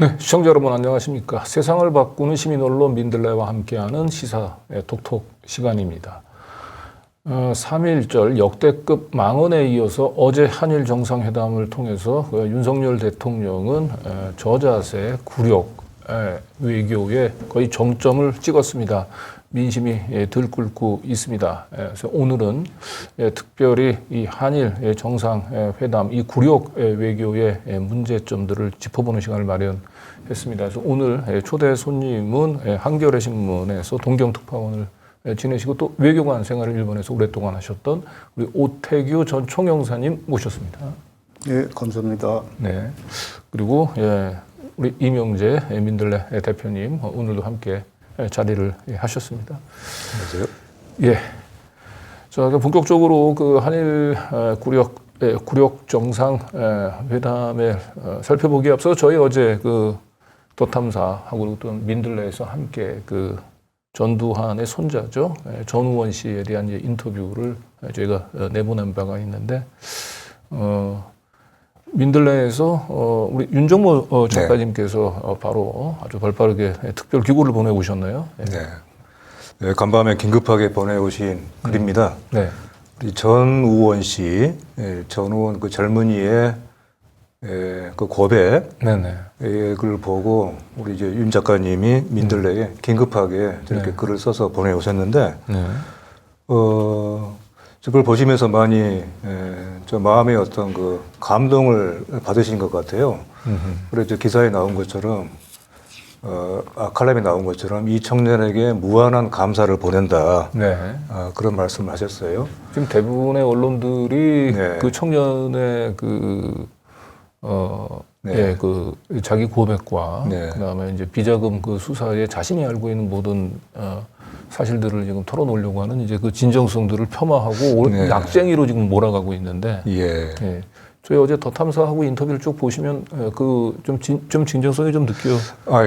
네, 시청자 여러분 안녕하십니까. 세상을 바꾸는 시민 언론 민들레와 함께하는 시사 톡톡 시간입니다. 3.1절 역대급 망언에 이어서 어제 한일 정상회담을 통해서 윤석열 대통령은 저자세 굴욕 외교에 거의 정점을 찍었습니다. 민심이 들끓고 있습니다. 그래서 오늘은 특별히 이 한일 정상회담, 이 굴욕 외교의 문제점들을 짚어보는 시간을 마련했습니다. 그래서 오늘 초대 손님은 한겨레 신문에서 동경특파원을 지내시고 또 외교관 생활을 일본에서 오랫동안 하셨던 우리 오태규 전 총영사님 모셨습니다. 네, 감사합니다. 네. 그리고 우리 이명재 민들레 대표님 오늘도 함께 자리를 하셨습니다. 안녕하세요. 예. 자, 본격적으로 그 한일 굴욕 정상 회담을 살펴보기에 앞서 저희 어제 그 더탐사하고 또 민들레에서 함께 그 전두환의 손자죠. 전우원 씨에 대한 인터뷰를 저희가 내보낸 바가 있는데, 민들레에서 우리 윤정모 작가님께서 바로 아주 발빠르게 특별 기고를 보내오셨나요? 네. 네, 간밤에 긴급하게 보내오신 글입니다. 네. 우리 전우원 씨, 전우원 그 젊은이의 그 고백, 네네. 그걸 보고 우리 이제 윤 작가님이 민들레에 긴급하게 저렇게 글을 써서 보내오셨는데, 네. 그걸 보시면서 많이 저 마음의 어떤 그 감동을 받으신 것 같아요. 그래서 기사에 나온 것처럼 칼럼에 나온 것처럼 이 청년에게 무한한 감사를 보낸다. 네. 그런 말씀을 하셨어요. 지금 대부분의 언론들이 네. 그 청년의 네. 그 자기 고백과 네. 그다음에 이제 비자금 그 수사에 자신이 알고 있는 모든 사실들을 지금 털어놓으려고 하는 이제 그 진정성들을 폄하하고 네. 약쟁이로 지금 몰아가고 있는데, 예. 예. 저희 어제 더 탐사하고 인터뷰를 쭉 보시면 그 좀 진정성이 좀 느껴.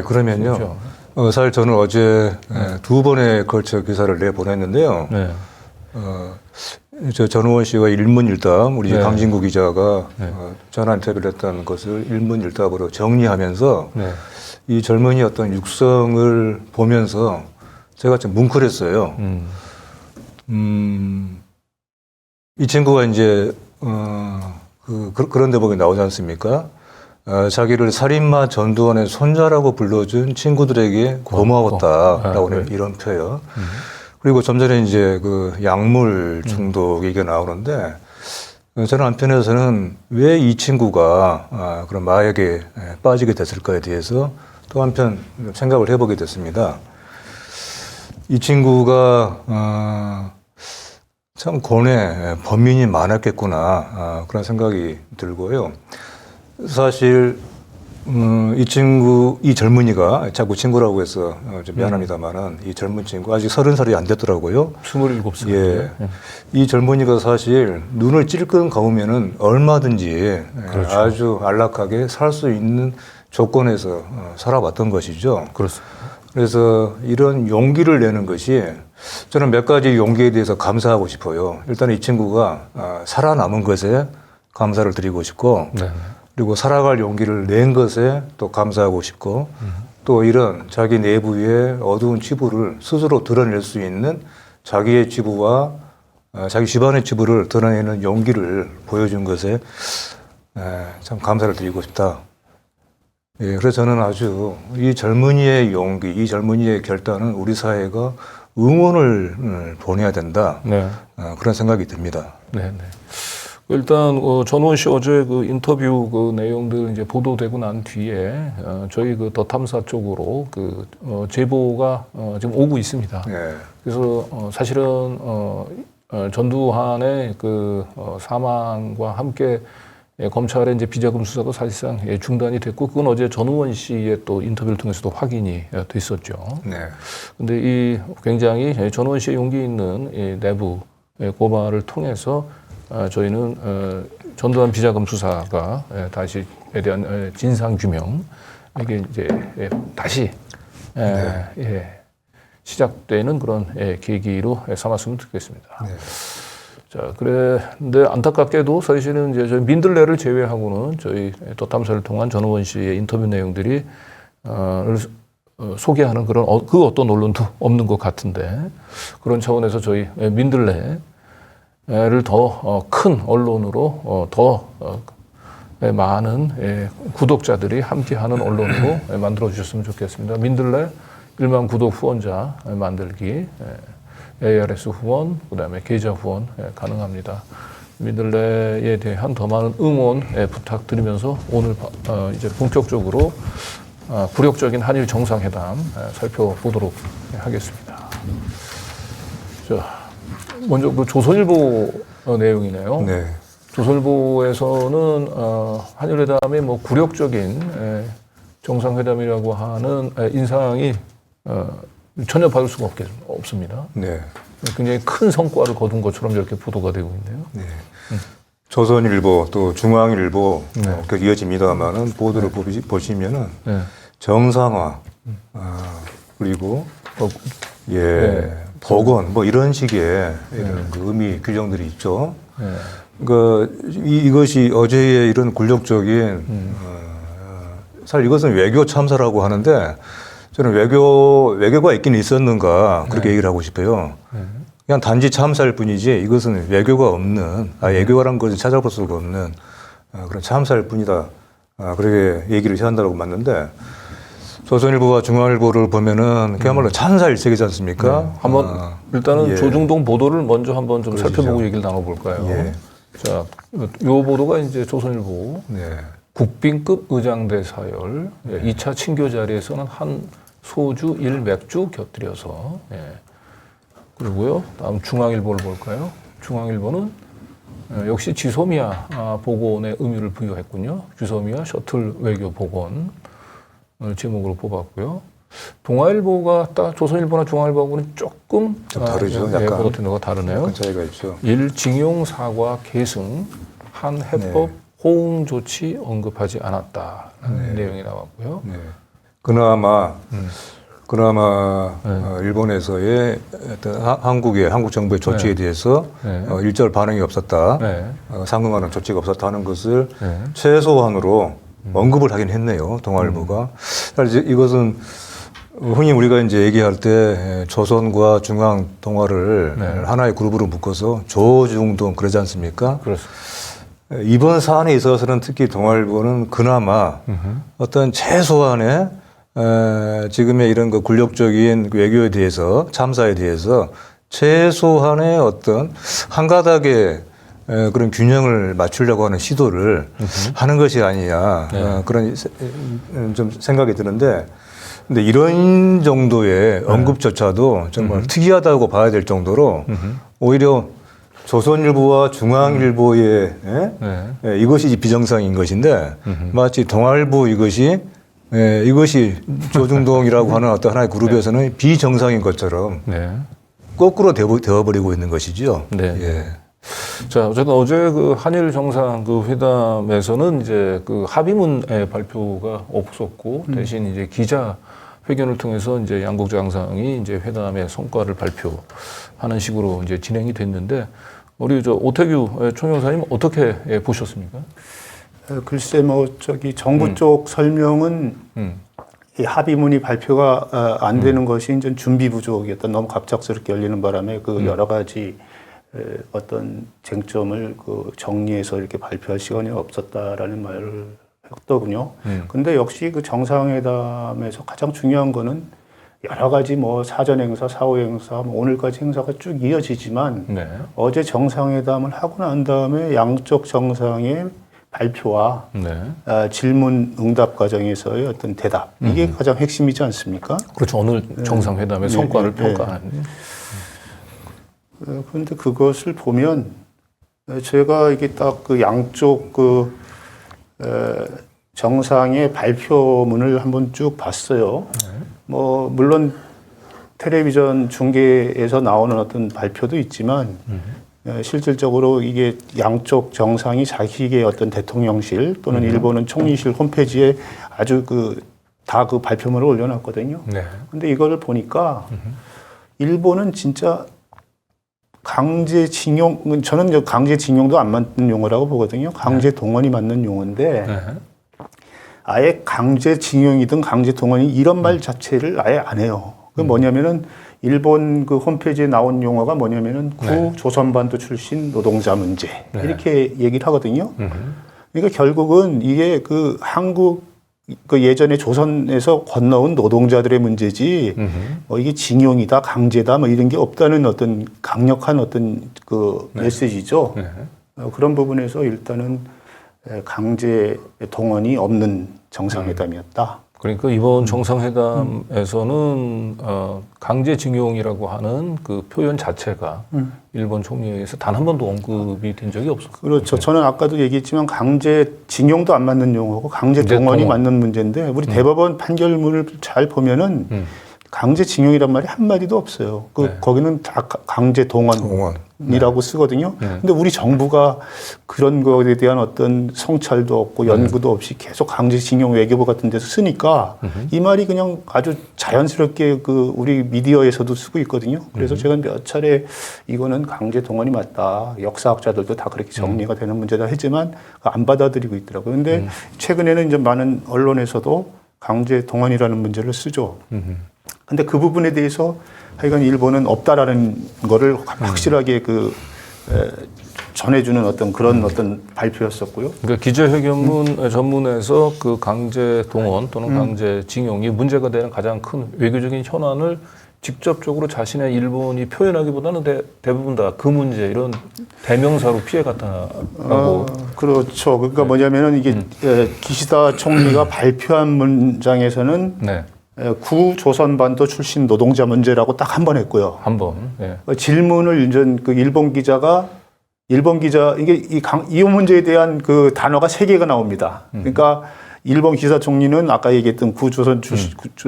그러면요. 사실 저는 어제 두 번에 걸쳐 기사를 내보냈는데요. 네. 저 전우원 씨와 일문일답 우리 네. 강진구 기자가 네. 전화 인터뷰를 했던 것을 일문일답으로 정리하면서 네. 이 젊은이 어떤 육성을 보면서 제가 좀 뭉클했어요. 이 친구가 이제 그런 대목이 나오지 않습니까? 자기를 살인마 전두환의 손자라고 불러준 친구들에게 고마웠다라고 하는 이런 표현. 그리고 좀 전에 이제 그 약물 중독 얘기가 나오는데, 저는 한편에서는 왜 이 친구가 그런 마약에 빠지게 됐을까에 대해서 또 한편 생각을 해보게 됐습니다. 이 친구가 참 고뇌, 범인이 많았겠구나 그런 생각이 들고요. 사실 이 젊은이가 자꾸 친구라고 해서 좀 미안합니다만은 이 젊은 친구 아직 30살이 안 됐더라고요. 27살. 예. 이 젊은이가 사실 눈을 찔끔 감으면은 얼마든지 그렇죠. 아주 안락하게 살 수 있는 조건에서 살아왔던 것이죠. 그렇습니다. 그래서 이런 용기를 내는 것이 저는 몇 가지 용기에 대해서 감사하고 싶어요. 일단 이 친구가 살아남은 것에 감사를 드리고 싶고, 네. 그리고 그리고 살아갈 용기를 낸 것에 또 감사하고 싶고, 또 이런 자기 내부의 어두운 치부를 스스로 드러낼 수 있는 자기의 치부와 자기 집안의 치부를 드러내는 용기를 보여준 것에 참 감사를 드리고 싶다. 예, 그래서 저는 아주 이 젊은이의 용기, 이 젊은이의 결단은 우리 사회가 응원을 보내야 된다. 네. 그런 생각이 듭니다. 네. 네. 일단 전우원 씨 어제 그 인터뷰 그 내용들 이제 보도되고 난 뒤에 저희 그 더 탐사 쪽으로 그 제보가 지금 오고 있습니다. 네. 그래서 사실은 전두환의 그 사망과 함께 검찰의 이제 비자금 수사도 사실상 중단이 됐고, 그건 어제 전우원 씨의 또 인터뷰를 통해서도 확인이 됐었죠. 네. 근데 이 굉장히 전우원 씨의 용기 있는 이 내부 고발을 통해서 저희는 전두환 비자금 수사가 다시에 대한 진상 규명, 이게 이제 다시 시작되는 그런 계기로 삼았으면 좋겠습니다. 네. 자, 그런데 안타깝게도 사실은 이제 저희 민들레를 제외하고는 저희 도탐사를 통한 전우원 씨의 인터뷰 내용들이 소개하는 그런 그 어떤 언론도 없는 것 같은데 그런 차원에서 저희 민들레를 더 큰 언론으로 더 많은 구독자들이 함께하는 언론으로 만들어 주셨으면 좋겠습니다. 민들레 1만 구독 후원자 만들기, ARS 후원, 그다음에 계좌 후원 가능합니다. 민들레에 대한 더 많은 응원 부탁드리면서 오늘 이제 본격적으로 굴욕적인 한일 정상회담 살펴보도록 하겠습니다. 자, 먼저 그 조선일보 내용이네요. 네. 조선일보에서는 한일회담의 뭐 굴욕적인 정상회담이라고 하는 인상이 전혀 받을 수가 없습니다. 네. 굉장히 큰 성과를 거둔 것처럼 이렇게 보도가 되고 있네요. 네. 조선일보 또 중앙일보 네. 이어집니다만은 보도를 보시면은 네. 정상화 그리고 예 네. 복원 뭐 이런 식의 이런 그 의미 규정들이 있죠. 네. 이것이 어제의 이런 굴욕적인 사실 이것은 외교 참사라고 하는데 저는 외교가 있긴 있었는가 그렇게 얘기를 하고 싶어요. 그냥 단지 참사일 뿐이지 이것은 외교가 없는 외교라는 것을 찾아볼 수가 없는 그런 참사일 뿐이다. 그렇게 얘기를 해야 한다고 맞는데 조선일보와 중앙일보를 보면은 그야말로 찬사일색이지 않습니까? 네. 한번 일단은 예. 조중동 보도를 먼저 한번 좀 그러시죠. 살펴보고 얘기를 나눠볼까요? 예. 자, 요 보도가 이제 조선일보 네. 국빈급 의장대 사열 2차 친교 자리에서는 한 소주 1맥주 곁들여서 그리고요. 다음 중앙일보를 볼까요? 중앙일보는 역시 지소미아 복원의 의미를 부여했군요. 지소미아 셔틀 외교 복원을 제목으로 뽑았고요. 동아일보가 딱 조선일보나 중앙일보하고는 조금 좀 다르죠. 약간 보도 태도가 다르네요. 약간 차이가 있죠. 1. 징용 사과 계승 한 해법 호응 조치 언급하지 않았다는 내용이 나왔고요. 네. 그나마 일본에서의 어떤 한국 정부의 조치에 대해서 일절 반응이 없었다. 상응하는 조치가 없었다는 것을 최소한으로 언급을 하긴 했네요. 동아일보가. 사실 이것은 흔히 우리가 이제 얘기할 때 조선과 중앙 동아를 하나의 그룹으로 묶어서 조중동 그러지 않습니까? 그렇습니다. 이번 사안에 있어서는 특히 동아일보는 그나마 어떤 최소한의 지금의 이런 그 굴욕적인 외교에 대해서 참사에 대해서 최소한의 어떤 한 가닥의 그런 균형을 맞추려고 하는 시도를 하는 것이 아니냐 그런 좀 생각이 드는데 근데 이런 정도의 언급조차도 정말 특이하다고 봐야 될 정도로 오히려 조선일보와 중앙일보의 이것이 비정상인 것인데 마치 동아일보 이것이 조중동이라고 하는 어떤 하나의 그룹에서는 비정상인 것처럼 거꾸로 되어버리고 있는 것이죠. 네. 예. 자, 어쨌든 어제 그 한일 정상 그 회담에서는 이제 그 합의문의 발표가 없었고 대신 이제 기자 회견을 통해서 이제 양국 장상이 이제 회담의 성과를 발표하는 식으로 이제 진행이 됐는데 우리 저 오태규 총영사님 어떻게 보셨습니까? 글쎄 정부 쪽 설명은 이 합의문이 발표가 안 되는 것이 이제 준비 부족이었다. 너무 갑작스럽게 열리는 바람에 그 여러 가지 어떤 쟁점을 그 정리해서 이렇게 발표할 시간이 없었다라는 말을 했더군요. 근데 역시 그 정상회담에서 가장 중요한 거는 여러 가지 뭐 사전 행사, 사후 행사, 뭐 오늘까지 행사가 쭉 이어지지만 어제 정상회담을 하고 난 다음에 양쪽 정상의 발표와 질문 응답 과정에서의 어떤 대답 이게 가장 핵심이지 않습니까? 그렇죠. 오늘 정상회담의 성과를 평가한. 그런데 그것을 보면 제가 이게 딱 그 양쪽 그 정상의 발표문을 한번 쭉 봤어요. 뭐 물론 텔레비전 중계에서 나오는 어떤 발표도 있지만 실질적으로 이게 양쪽 정상이 자기의 어떤 대통령실 또는 일본은 총리실 홈페이지에 아주 다 그 발표문을 올려놨거든요. 근데 이거를 보니까 일본은 진짜 강제징용, 저는 강제징용도 안 맞는 용어라고 보거든요. 강제동원이 맞는 용어인데 네. 아예 강제징용이든 강제동원이 이런 말 자체를 아예 안 해요. 그 뭐냐면은 일본 그 홈페이지에 나온 용어가 뭐냐면은 구조선반도 출신 노동자 문제 이렇게 얘기를 하거든요. 그러니까 결국은 이게 그 한국 그 예전에 조선에서 건너온 노동자들의 문제지 이게 징용이다 강제다 뭐 이런 게 없다는 어떤 강력한 어떤 그 메시지죠. 그런 부분에서 일단은 강제 동원이 없는 정상회담이었다. 그러니까 이번 정상회담에서는 강제징용이라고 하는 그 표현 자체가 일본 총리에서 단 한 번도 언급이 된 적이 없었어요. 그렇죠. 저는 아까도 얘기했지만 강제징용도 안 맞는 용어고 강제동원이 맞는 문제인데 우리 대법원 판결문을 잘 보면은 강제징용이란 말이 한 마디도 없어요. 거기는 다 강제동원이라고 쓰거든요. 근데 우리 정부가 그런 거에 대한 어떤 성찰도 없고 연구도 없이 계속 강제징용 외교부 같은 데서 쓰니까 이 말이 그냥 아주 자연스럽게 그 우리 미디어에서도 쓰고 있거든요. 그래서 제가 몇 차례 이거는 강제동원이 맞다. 역사학자들도 다 그렇게 정리가 되는 문제다 했지만 안 받아들이고 있더라고요. 근데 최근에는 이제 많은 언론에서도 강제동원이라는 문제를 쓰죠. 근데 그 부분에 대해서 하여간 일본은 없다라는 거를 확실하게 전해주는 어떤 그런 어떤 발표였었고요. 그러니까 기자회견문 전문에서 그 강제 동원 또는 강제 징용이 문제가 되는 가장 큰 외교적인 현안을 직접적으로 자신의 일본이 표현하기보다는 대부분 다 그 문제 이런 대명사로 피해갔다고. 그렇죠. 그러니까 뭐냐면은 이게 기시다 총리가 발표한 문장에서는 구조선반도 출신 노동자 문제라고 딱 한 번 했고요. 한 번. 질문을 이제 그 일본 기자 이게 이 문제에 대한 그 단어가 3개가 나옵니다. 그러니까 일본 기사 총리는 아까 얘기했던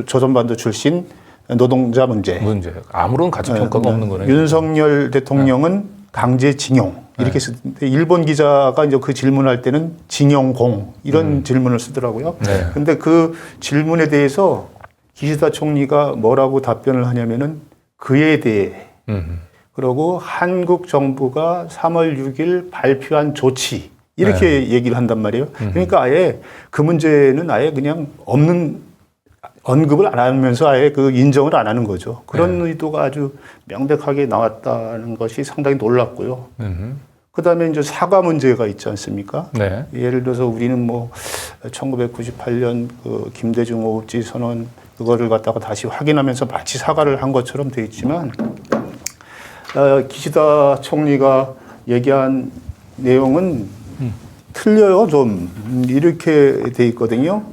조선반도 출신 노동자 문제. 아무런 가치 평가가 없는 거네요. 윤석열 대통령은 강제징용 이렇게 쓰는데 일본 기자가 이제 그 질문할 때는 징용공 이런 질문을 쓰더라고요. 근데 그 질문에 대해서 기시다 총리가 뭐라고 답변을 하냐면은 그에 대해 그리고 한국 정부가 3월 6일 발표한 조치 이렇게 얘기를 한단 말이에요. 그러니까 아예 그 문제는 아예 그냥 없는 언급을 안 하면서 아예 그 인정을 안 하는 거죠. 그런 의도가 아주 명백하게 나왔다는 것이 상당히 놀랍고요. 그다음에 이제 사과 문제가 있지 않습니까? 예를 들어서 우리는 뭐 1998년 그 김대중 오읍지 선언 그거를 갖다가 다시 확인하면서 마치 사과를 한 것처럼 돼 있지만 기시다 총리가 얘기한 내용은 틀려요. 좀 이렇게 돼 있거든요.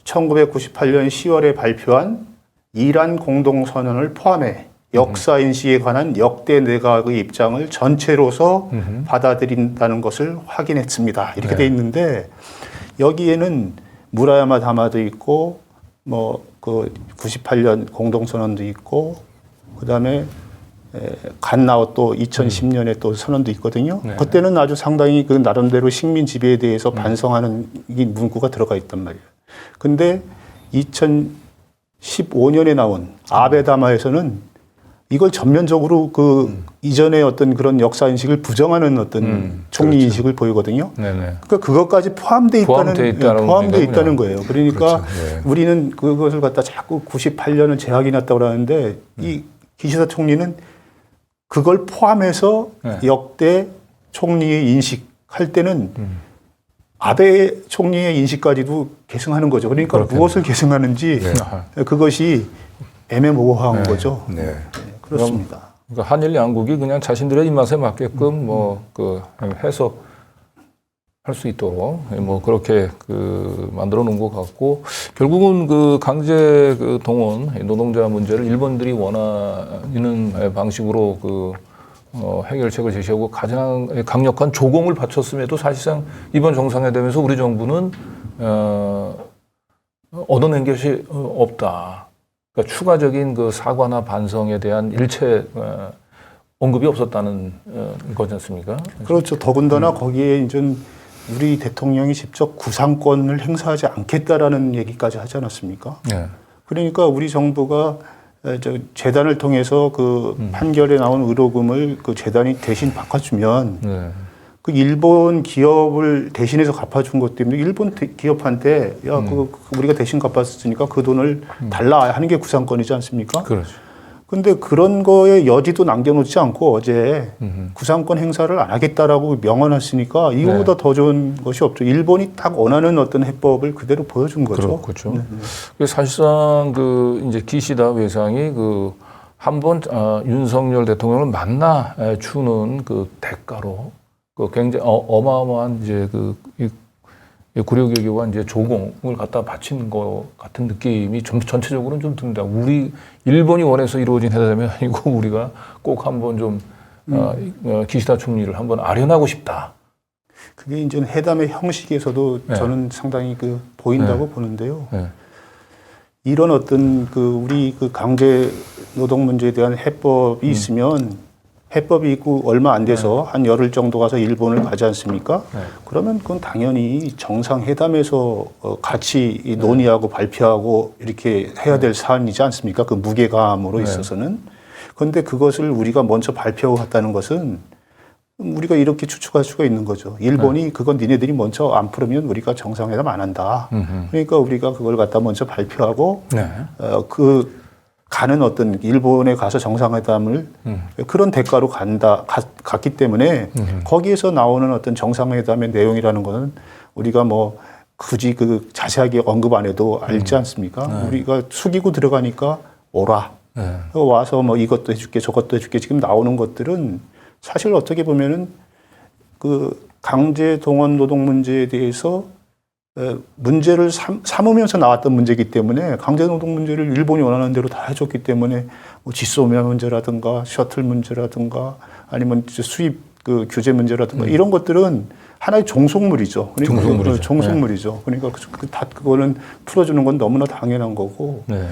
1998년 10월에 발표한 이란 공동선언을 포함해 역사인식에 관한 역대 내각의 입장을 전체로서 받아들인다는 것을 확인했습니다. 이렇게 돼 있는데 여기에는 무라야마 다마도 있고 뭐 그 98년 공동선언도 있고 그다음에 간나오 또 2010년에 또 선언도 있거든요. 그때는 아주 상당히 그 나름대로 식민 지배에 대해서 반성하는 이 문구가 들어가 있단 말이에요. 근데 2015년에 나온 아베 담화에서는 이걸 전면적으로 그 이전의 어떤 그런 역사 인식을 부정하는 어떤 총리 인식을 보이거든요. 그러니까 그것까지 포함돼 있다는 거예요. 그러니까 우리는 그것을 갖다 자꾸 98년을 재확인했다고 하는데 이 기시다 총리는 그걸 포함해서 역대 총리의 인식할 때는 아베 총리의 인식까지도 계승하는 거죠. 그러니까 무엇을 계승하는지 그것이 애매모호한 거죠. 그렇습니다. 그러니까 한일 양국이 그냥 자신들의 입맛에 맞게끔 그 해석할 수 있도록 그렇게 만들어 놓은 것 같고 결국은 그 강제 동원 노동자 문제를 일본들이 원하는 방식으로 해결책을 제시하고 가장 강력한 조공을 바쳤음에도 사실상 이번 정상회담에서 우리 정부는 얻어낸 것이 없다. 그러니까 추가적인 그 사과나 반성에 대한 일체 언급이 없었다는 거지 않습니까? 그렇죠. 더군다나 거기에 이제 우리 대통령이 직접 구상권을 행사하지 않겠다라는 얘기까지 하지 않았습니까? 그러니까 우리 정부가 재단을 통해서 그 판결에 나온 의료금을 그 재단이 대신 바꿔주면 네. 그 일본 기업을 대신해서 갚아준 것 때문에 일본 기업한테 야, 그 우리가 대신 갚았으니까 그 돈을 달라 하는 게 구상권이지 않습니까? 그렇죠. 근데 그런 거에 여지도 남겨놓지 않고 어제 구상권 행사를 안 하겠다라고 명언했으니까 이거보다 더 좋은 것이 없죠. 일본이 딱 원하는 어떤 해법을 그대로 보여준 거죠. 그렇죠. 사실상 그 이제 기시다 외상이 그 한번 윤석열 대통령을 만나 주는 그 대가로 그 굉장히 어마어마한 이제 이 구려개교와 이제 조공을 갖다 바친 것 같은 느낌이 전체적으로는 좀 듭니다. 우리 일본이 원해서 이루어진 회담이 아니고 우리가 꼭 한번 좀 기시다 총리를 한번 아련하고 싶다. 그게 이제 회담의 형식에서도 네. 저는 상당히 그 보인다고 보는데요. 네. 이런 어떤 그 우리 그 강제 노동 문제에 대한 해법이 있으면 해법이 있고 얼마 안 돼서 한 열흘 정도 가서 일본을 가지 않습니까? 네. 그러면 그건 당연히 정상회담에서 같이 이 논의하고 발표하고 이렇게 해야 될 사안이지 않습니까? 그 무게감으로 있어서는. 그런데 그것을 우리가 먼저 발표했다는 것은 우리가 이렇게 추측할 수가 있는 거죠. 일본이 그건 니네들이 먼저 안 풀으면 우리가 정상회담 안 한다. 그러니까 우리가 그걸 갖다 먼저 발표하고 네. 그 가는 어떤 일본에 가서 정상회담을 그런 대가로 갔기 때문에 거기에서 나오는 어떤 정상회담의 내용이라는 것은 우리가 뭐 굳이 그 자세하게 언급 안 해도 알지 않습니까? 우리가 숙이고 들어가니까 오라. 와서 뭐 이것도 해줄게 저것도 해줄게 지금 나오는 것들은 사실 어떻게 보면은 그 강제 동원 노동 문제에 대해서 문제를 삼으면서 나왔던 문제이기 때문에 강제노동 문제를 일본이 원하는 대로 다 해줬기 때문에 뭐 지소미아 문제라든가 셔틀 문제라든가 아니면 수입 그 규제 문제라든가 이런 것들은 하나의 종속물이죠. 그러니까 종속물이죠. 그러니까 그거는 풀어주는 건 너무나 당연한 거고 네.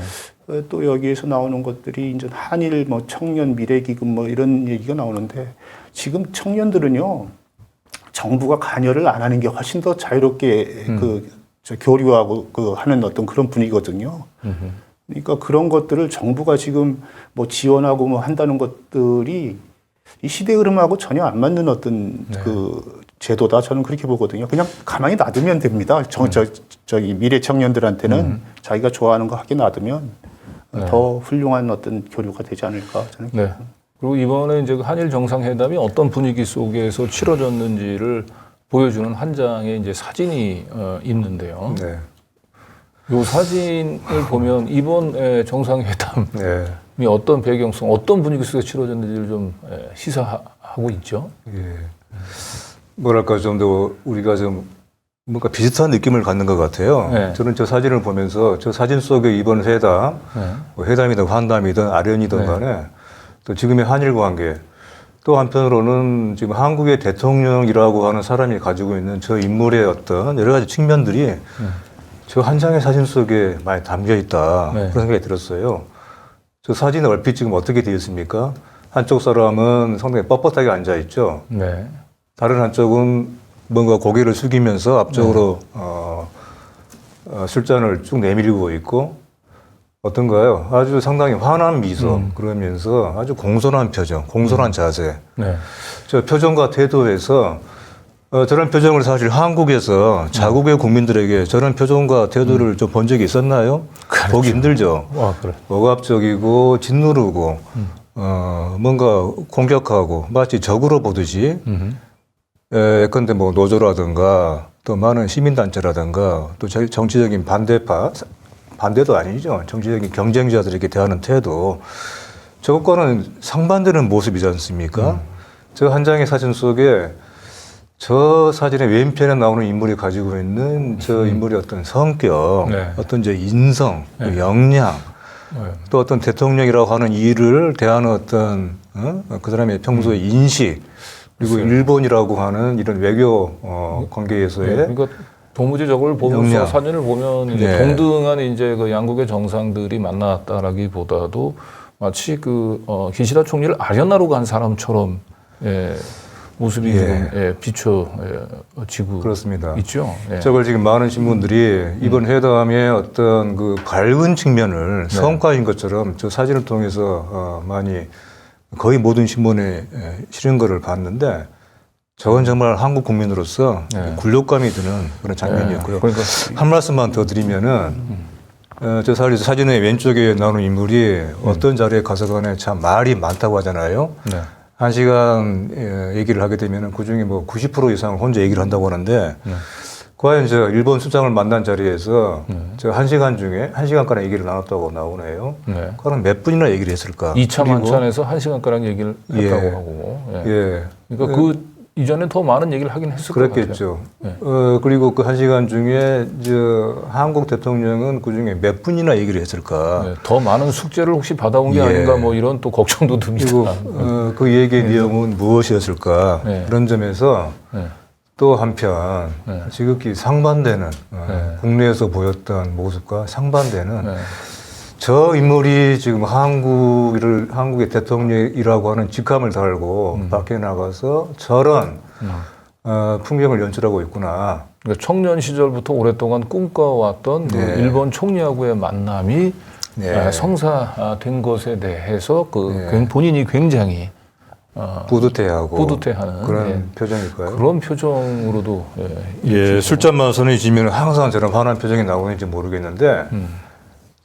또 여기에서 나오는 것들이 이제 한일 뭐 청년 미래기금 뭐 이런 얘기가 나오는데 지금 청년들은요. 정부가 관여를 안 하는 게 훨씬 더 자유롭게 교류하고 하는 어떤 그런 분위기거든요. 그러니까 그런 것들을 정부가 지금 뭐 지원하고 뭐 한다는 것들이 이 시대 흐름하고 전혀 안 맞는 어떤 그 제도다 저는 그렇게 보거든요. 그냥 가만히 놔두면 됩니다. 저기 미래 청년들한테는 자기가 좋아하는 거 하게 놔두면 더 훌륭한 어떤 교류가 되지 않을까 저는. 네. 그리고 이번에 이제 한일 정상회담이 어떤 분위기 속에서 치러졌는지를 보여주는 한 장의 이제 사진이 있는데요. 네. 이 사진을 보면 이번 정상회담이 네. 어떤 배경성, 어떤 분위기 속에서 치러졌는지를 좀 시사하고 있죠. 예. 뭐랄까 좀 더 우리가 좀 뭔가 비슷한 느낌을 갖는 것 같아요. 네. 저는 저 사진을 보면서 저 사진 속에 이번 회담, 뭐 회담이든 환담이든 아련이든 간에 또 지금의 한일 관계, 또 한편으로는 지금 한국의 대통령이라고 하는 사람이 가지고 있는 저 인물의 어떤 여러 가지 측면들이 저 한 장의 사진 속에 많이 담겨 있다. 그런 생각이 들었어요. 저 사진은 얼핏 지금 어떻게 되어 있습니까? 한쪽 사람은 상당히 뻣뻣하게 앉아 있죠. 네. 다른 한쪽은 뭔가 고개를 숙이면서 앞쪽으로 술잔을 쭉 내밀고 있고 어떤가요? 아주 상당히 환한 미소 그러면서 아주 공손한 표정, 공손한 자세. 네. 저 표정과 태도에서 저런 표정을 사실 한국에서 자국의 국민들에게 저런 표정과 태도를 좀 본 적이 있었나요? 그렇죠. 보기 힘들죠. 그래. 억압적이고 짓누르고 뭔가 공격하고 마치 적으로 보듯이 예컨대 뭐 노조라든가 또 많은 시민단체라든가 또 정치적인 반대도 아니죠. 정치적인 경쟁자들에게 대하는 태도. 저것과는 상반되는 모습이지 않습니까? 저 한 장의 사진 속에 저 사진의 왼편에 나오는 인물이 가지고 있는 저 인물의 어떤 성격, 어떤 저 인성, 역량, 또 어떤 대통령이라고 하는 일을 대하는 어떤 그 사람의 평소의 인식, 그리고 일본이라고 하는 이런 외교 관계에서의 그러니까 도무지 저걸 보면서 역량. 사진을 보면 이제 동등한 이제 그 양국의 정상들이 만났다라기보다도 마치 그 기시다 총리를 아련하러 간 사람처럼 모습이 지금 비춰지고 그렇습니다. 있죠. 예. 저걸 지금 많은 신문들이 이번 회담의 어떤 그 밝은 측면을 성과인 것처럼 저 사진을 통해서 많이 거의 모든 신문에 실은 거를 봤는데 저건 정말 한국 국민으로서 굴욕감이 드는 그런 장면이었고요. 그러니까 한 말씀만 더 드리면은 저 사진의 왼쪽에 나오는 인물이 어떤 자리에 가서 간에 참 말이 많다고 하잖아요. 네. 1시간 얘기를 하게 되면은 그중에 뭐 90% 이상을 혼자 얘기를 한다고 하는데 과연 저 일본 수장을 만난 자리에서 저 1시간 중에 1시간가량 얘기를 나눴다고 나오네요. 네. 그럼 몇 분이나 얘기를 했을까? 2차 그리고 만찬에서 1시간가량 얘기를 했다고 예. 하고. 예. 그러니까 그 이전에 더 많은 얘기를 하긴 했을 것 같아요. 그랬겠죠. 네. 그리고 그 1시간 중에 저 한국 대통령은 그 중에 몇 분이나 얘기를 했을까? 네, 더 많은 숙제를 혹시 받아온 게 예. 아닌가 뭐 이런 또 걱정도 듭니다. 그리고 그 얘기의 내용은 무엇이었을까? 네. 그런 점에서 네. 또 한편 지극히 상반되는 국내에서 보였던 모습과 상반되는 네. 저 인물이 지금 한국의 대통령이라고 하는 직함을 달고 밖에 나가서 저런 풍경을 연출하고 있구나. 그러니까 청년 시절부터 오랫동안 꿈꿔왔던 그 일본 총리하고의 만남이 성사된 것에 대해서 본인이 굉장히 뿌듯해하는 그런 표정일까요? 그런 표정으로도 술잔 마선이 지면 항상 저런 환한 표정이 나오는지 모르겠는데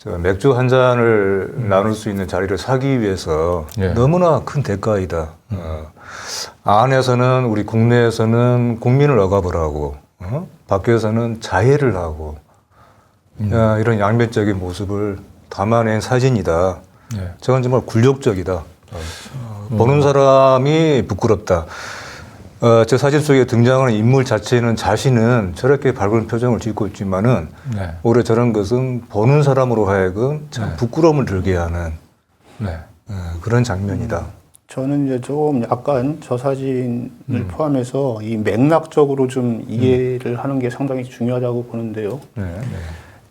저 맥주 한 잔을 나눌 수 있는 자리를 사기 위해서 너무나 큰 대가이다. 안에서는 우리 국내에서는 국민을 억압을 하고 밖에서는 자해를 하고 이런 양면적인 모습을 담아낸 사진이다. 저건 정말 굴욕적이다. 보는 사람이 부끄럽다. 저 사진 속에 등장하는 인물 자체는 자신은 저렇게 밝은 표정을 짓고 있지만은 오히려 저런 것은 보는 사람으로 하여금 참 부끄러움을 들게 하는 그런 장면이다. 저는 이제 좀 약간 저 사진을 포함해서 이 맥락적으로 좀 이해를 하는 게 상당히 중요하다고 보는데요.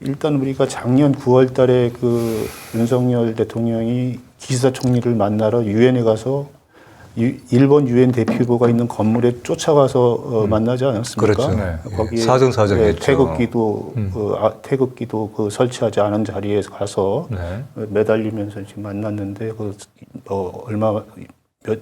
일단 우리가 작년 9월 달에 그 윤석열 대통령이 기시다 총리를 만나러 유엔에 가서 일본 유엔 대표부가 있는 건물에 쫓아가서 만나지 않았습니까? 그렇죠. 거기에 사정사정했죠. 태극기도 그 설치하지 않은 자리에 가서 매달리면서 지금 만났는데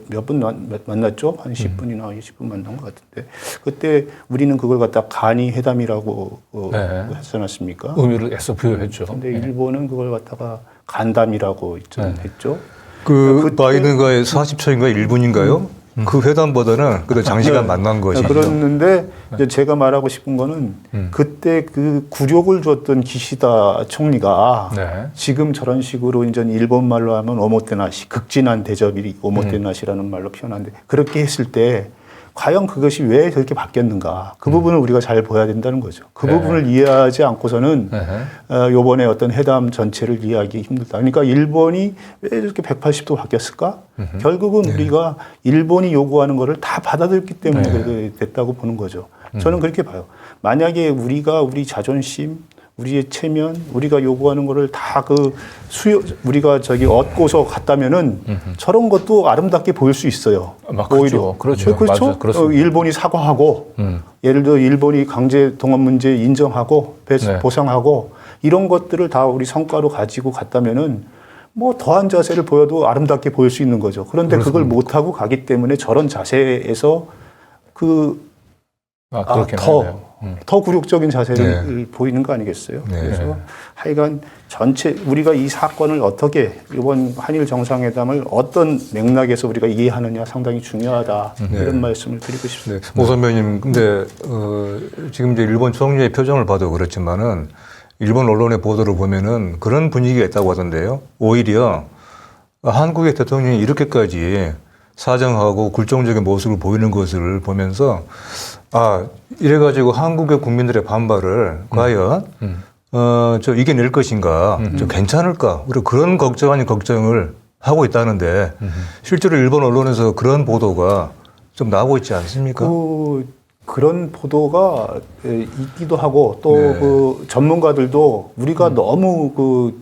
몇 분 만났죠? 한 10분이나 20분 만난 것 같은데 그때 우리는 그걸 갖다 간이 회담이라고 하지 않았습니까? 의미를 애써 부여했죠. 근데 일본은 그걸 갖다가 간담이라고 했죠. 그 바이든과의 40초인가 1분인가요? 그 회담보다는 그래도 장시간 만난 것이죠. 그랬는데 이제 제가 말하고 싶은 거는 그때 그 굴욕을 줬던 기시다 총리가 지금 저런 식으로 이제 일본 말로 하면 오모테나시, 극진한 대접이 오모테나시라는 말로 표현하는데 그렇게 했을 때 과연 그것이 왜 저렇게 바뀌었는가? 그 부분을 우리가 잘 보여야 된다는 거죠. 그 부분을 이해하지 않고서는 요번에 어떤 회담 전체를 이해하기 힘들다. 그러니까 일본이 왜 이렇게 180도 바뀌었을까? 결국은 우리가 일본이 요구하는 거를 다 받아들였기 때문에 그렇게 됐다고 보는 거죠. 저는 그렇게 봐요. 만약에 우리가 우리 자존심, 우리의 체면, 우리가 요구하는 거를 다 우리가 얻고서 갔다면은 저런 것도 아름답게 보일 수 있어요. 오히려. 그렇죠. 그렇죠. 일본이 사과하고, 예를 들어 일본이 강제 동원 문제 인정하고, 보상하고, 이런 것들을 다 우리 성과로 가지고 갔다면은 뭐 더한 자세를 보여도 아름답게 보일 수 있는 거죠. 그런데 그걸 못하고 가기 때문에 저런 자세에서 더 굴욕적인 자세를 보이는 거 아니겠어요? 그래서 하여간 전체 우리가 이 사건을 어떻게 이번 한일 정상회담을 어떤 맥락에서 우리가 이해하느냐 상당히 중요하다 이런 말씀을 드리고 싶습니다. 오 선배님, 근데 지금 이제 일본 총리의 표정을 봐도 그렇지만은 일본 언론의 보도를 보면은 그런 분위기가 있다고 하던데요. 오히려 한국의 대통령이 이렇게까지 사정하고 굴종적인 모습을 보이는 것을 보면서 이래가지고 한국의 국민들의 반발을 과연 이겨낼 것인가, 괜찮을까, 우리 그런 걱정 아닌 걱정을 하고 있다는데 실제로 일본 언론에서 그런 보도가 좀 나오고 있지 않습니까? 그런 보도가 있기도 하고 또 그 전문가들도 우리가 너무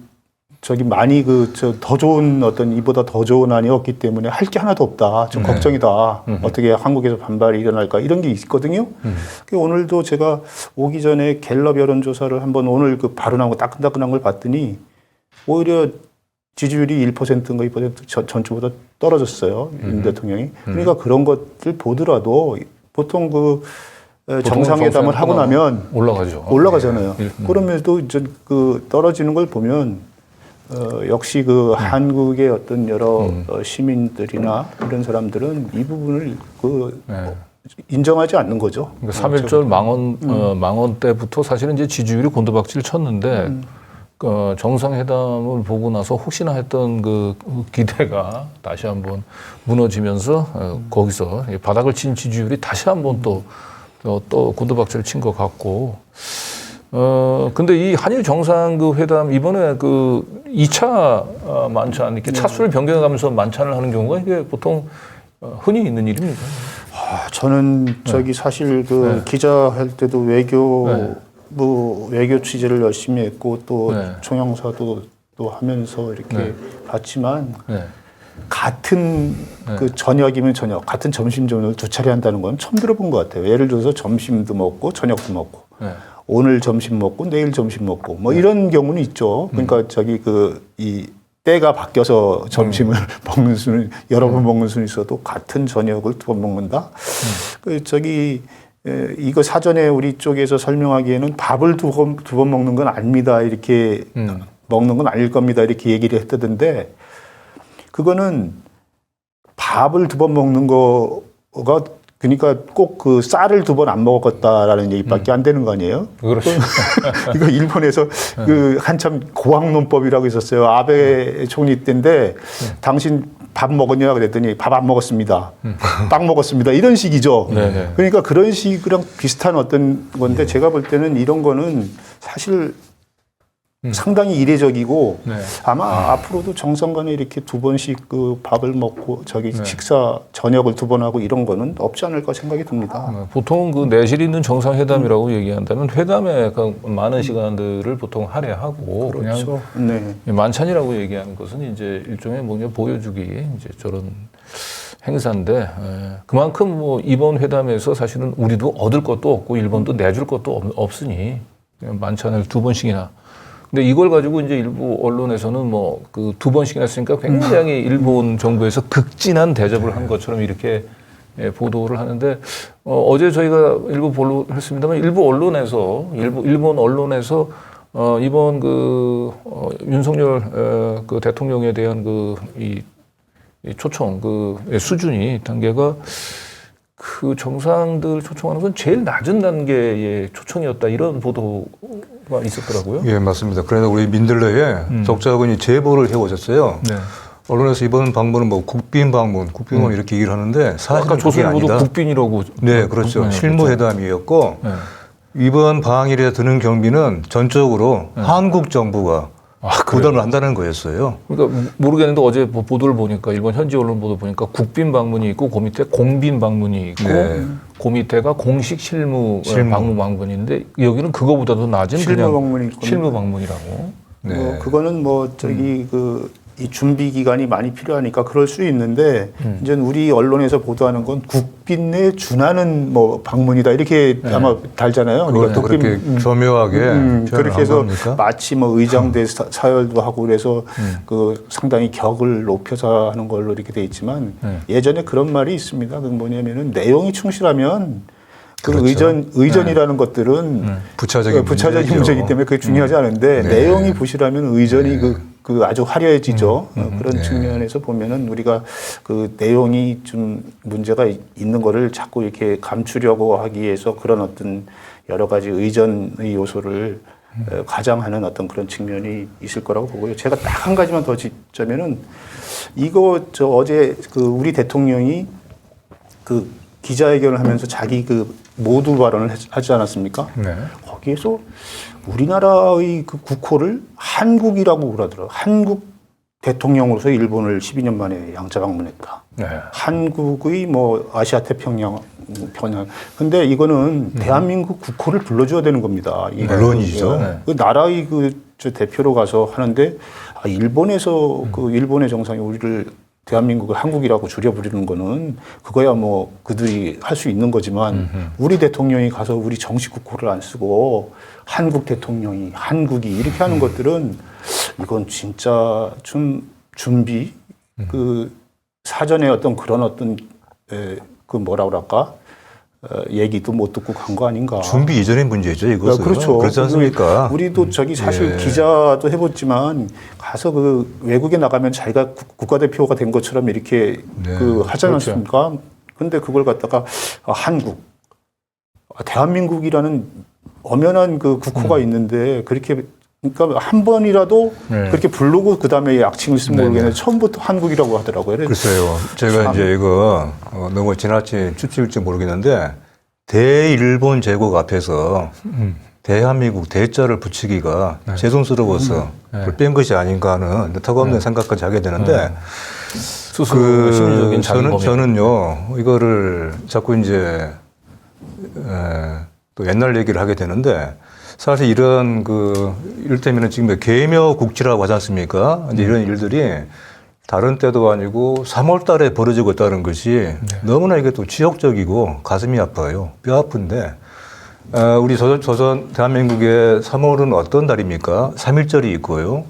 저기 많이 더 좋은 어떤 이보다 더 좋은 안이 없기 때문에 할 게 하나도 없다. 좀 걱정이다. 어떻게 한국에서 반발이 일어날까 이런 게 있거든요. 오늘도 제가 오기 전에 갤럽 여론조사를 한번 오늘 그 바로 나온 거 따끈따끈한 걸 봤더니 오히려 지지율이 1%인가 2% 전주보다 떨어졌어요. 윤 대통령이. 그러니까 그런 것들 보더라도 보통 정상회담을 하고 나면 올라가잖아요. 그러면도 이제 떨어지는 걸 보면 역시 한국의 어떤 여러 시민들이나 이런 사람들은 이 부분을 인정하지 않는 거죠. 그러니까 3.1절 망언 때부터 사실은 이제 지지율이 곤두박질 쳤는데 정상회담을 보고 나서 혹시나 했던 그 기대가 다시 한번 무너지면서 거기서 바닥을 친 지지율이 다시 한번 또 곤두박질을 친 것 같고, 근데 이 한일 정상 회담 이번에 2차 만찬 이렇게 차수를 변경해가면서 만찬을 하는 경우가 이게 보통 흔히 있는 일입니까? 저는 사실 기자할 때도 외교 취재를 열심히 했고 또 총영사도 또 하면서 이렇게 봤지만 같은 저녁이면 저녁, 같은 점심 저녁을 두 차례 한다는 건 처음 들어본 것 같아요. 예를 들어서 점심도 먹고 저녁도 먹고 오늘 점심 먹고 내일 점심 먹고 뭐 이런 경우는 있죠. 그러니까 이 때가 바뀌어서 점심을 먹는 수는 여러 번 먹는 수는 있어도 같은 저녁을 두 번 먹는다. 이거 사전에 우리 쪽에서 설명하기에는 밥을 두 번 먹는 건 아닙니다. 이렇게 먹는 건 아닐 겁니다. 이렇게 얘기를 했다던데 그거는 밥을 두 번 먹는 거가 그러니까 꼭 쌀을 두 번 안 먹었다라는 얘기밖에 안 되는 거 아니에요? 그렇죠. 이거 일본에서 한참 고학론법이라고 있었어요. 아베 총리 때인데 당신 밥 먹었냐 그랬더니 밥 안 먹었습니다. 빵 먹었습니다. 이런 식이죠. 네네. 그러니까 그런 식이랑 비슷한 어떤 건데 제가 볼 때는 이런 거는 사실 상당히 이례적이고 아마 앞으로도 정상 간에 이렇게 두 번씩 밥을 먹고 식사 저녁을 두 번 하고 이런 거는 없지 않을까 생각이 듭니다. 보통 내실 있는 정상회담이라고 얘기한다면 회담에 많은 시간들을 보통 할애하고 그렇죠. 그냥 만찬이라고 얘기하는 것은 이제 일종의 보여주기 이제 저런 행사인데 그만큼 이번 회담에서 사실은 우리도 얻을 것도 없고 일본도 내줄 것도 없으니 만찬을 두 번씩이나. 근데 이걸 가지고 이제 일부 언론에서는 두 번씩이나 했으니까 굉장히 일본 정부에서 극진한 대접을 한 것처럼 이렇게 보도를 하는데 어제 저희가 일부 보도를 했습니다만 일본 언론에서 이번 윤석열 대통령에 대한 이 초청 수준이 단계가 정상들 초청하는 건 제일 낮은 단계의 초청이었다 이런 보도가 있었더라고요. 예, 맞습니다. 그래서 우리 민들레에 독자분이 제보를 해오셨어요. 네. 언론에서 이번 방문은 국빈 방문 이렇게 얘기를 하는데 사실 아까 조선일보도 국빈이라고. 네, 그렇죠. 실무회담이었고 이번 방일에 드는 경비는 전적으로 한국 정부가 부담을 한다는 거였어요. 그러니까 모르겠는데 어제 보도를 보니까 일본 현지 언론 보도 보니까 국빈 방문이 있고 그 밑에 공빈 방문이 있고 그 밑에가 공식 실무 방문인데 여기는 그거보다도 낮은 실무 방문이라고. 그거는 이 준비 기간이 많이 필요하니까 그럴 수 있는데 이제 우리 언론에서 보도하는 건 국빈에 준하는 방문이다 이렇게 아마 달잖아요. 그러니까 그렇게 교묘하게 그렇게 해서 겁니까? 마치 의장대 사열도 하고 그래서 상당히 격을 높여서 하는 걸로 이렇게 돼 있지만 예전에 그런 말이 있습니다. 그 뭐냐면은 내용이 충실하면 의전이라는 것들은 부차적인 문제이기 때문에 그게 중요하지 않은데 내용이 부실하면 의전이 아주 화려해지죠. 그런 측면에서 보면은 우리가 내용이 좀 문제가 있는 거를 자꾸 이렇게 감추려고 하기 위해서 그런 어떤 여러 가지 의전의 요소를 가장하는 어떤 그런 측면이 있을 거라고 보고요. 제가 딱 한 가지만 더 짚자면은 어제 우리 대통령이 기자회견을 하면서 자기 모두 발언을 하지 않았습니까? 거기에서 우리나라의 국호를 한국이라고 그러더라고요. 한국 대통령으로서 일본을 12년 만에 양자 방문했다. 한국의 아시아 태평양 편향. 근데 이거는 대한민국 국호를 불러줘야 되는 겁니다. 물론이죠. 나라의 대표로 가서 하는데 일본에서 그 일본의 정상이 우리를 대한민국을 한국이라고 줄여 부르는 거는 그거야 뭐 그들이 할 수 있는 거지만 우리 대통령이 가서 우리 정식 국호를 안 쓰고 한국 대통령이 한국이 이렇게 하는 것들은 이건 진짜 좀 준비 그 사전에 어떤 그런 어떤 그 뭐라 그럴까 얘기도 못 듣고 간 거 아닌가. 준비 이전의 문제죠, 이것은. 그렇죠. 그렇지 않습니까? 우리도 저기 사실 예. 기자도 해봤지만 가서 그 외국에 나가면 자기가 국가대표가 된 것처럼 이렇게 네. 그 하지 그렇죠. 않습니까? 근데 그걸 갖다가 한국, 대한민국이라는 엄연한 그 국호가 있는데 그렇게 그러니까 한 번이라도 네. 그렇게 부르고 그 다음에 약칭을 쓰면 네네. 모르겠는데 처음부터 한국이라고 하더라고요. 그래서 글쎄요. 제가 참. 이제 이거 너무 지나친 추측일지 모르겠는데 대일본 제국 앞에서 대한민국 대자를 붙이기가 죄송스러워서 그걸 뺀 것이 아닌가 하는 턱없는 생각까지 하게 되는데 스스로 심리적인 자기 저는요 이거를 자꾸 이제 또 옛날 얘기를 하게 되는데 사실 이런 그 이를테면 지금 계묘 국치라고 하지 않습니까? 이제 이런 일들이 다른 때도 아니고 3월 달에 벌어지고 있다는 것이 너무나 이게 또 지역적이고 가슴이 아파요. 뼈 아픈데 우리 조선 대한민국의 3월은 어떤 달입니까? 3.1절이 있고요.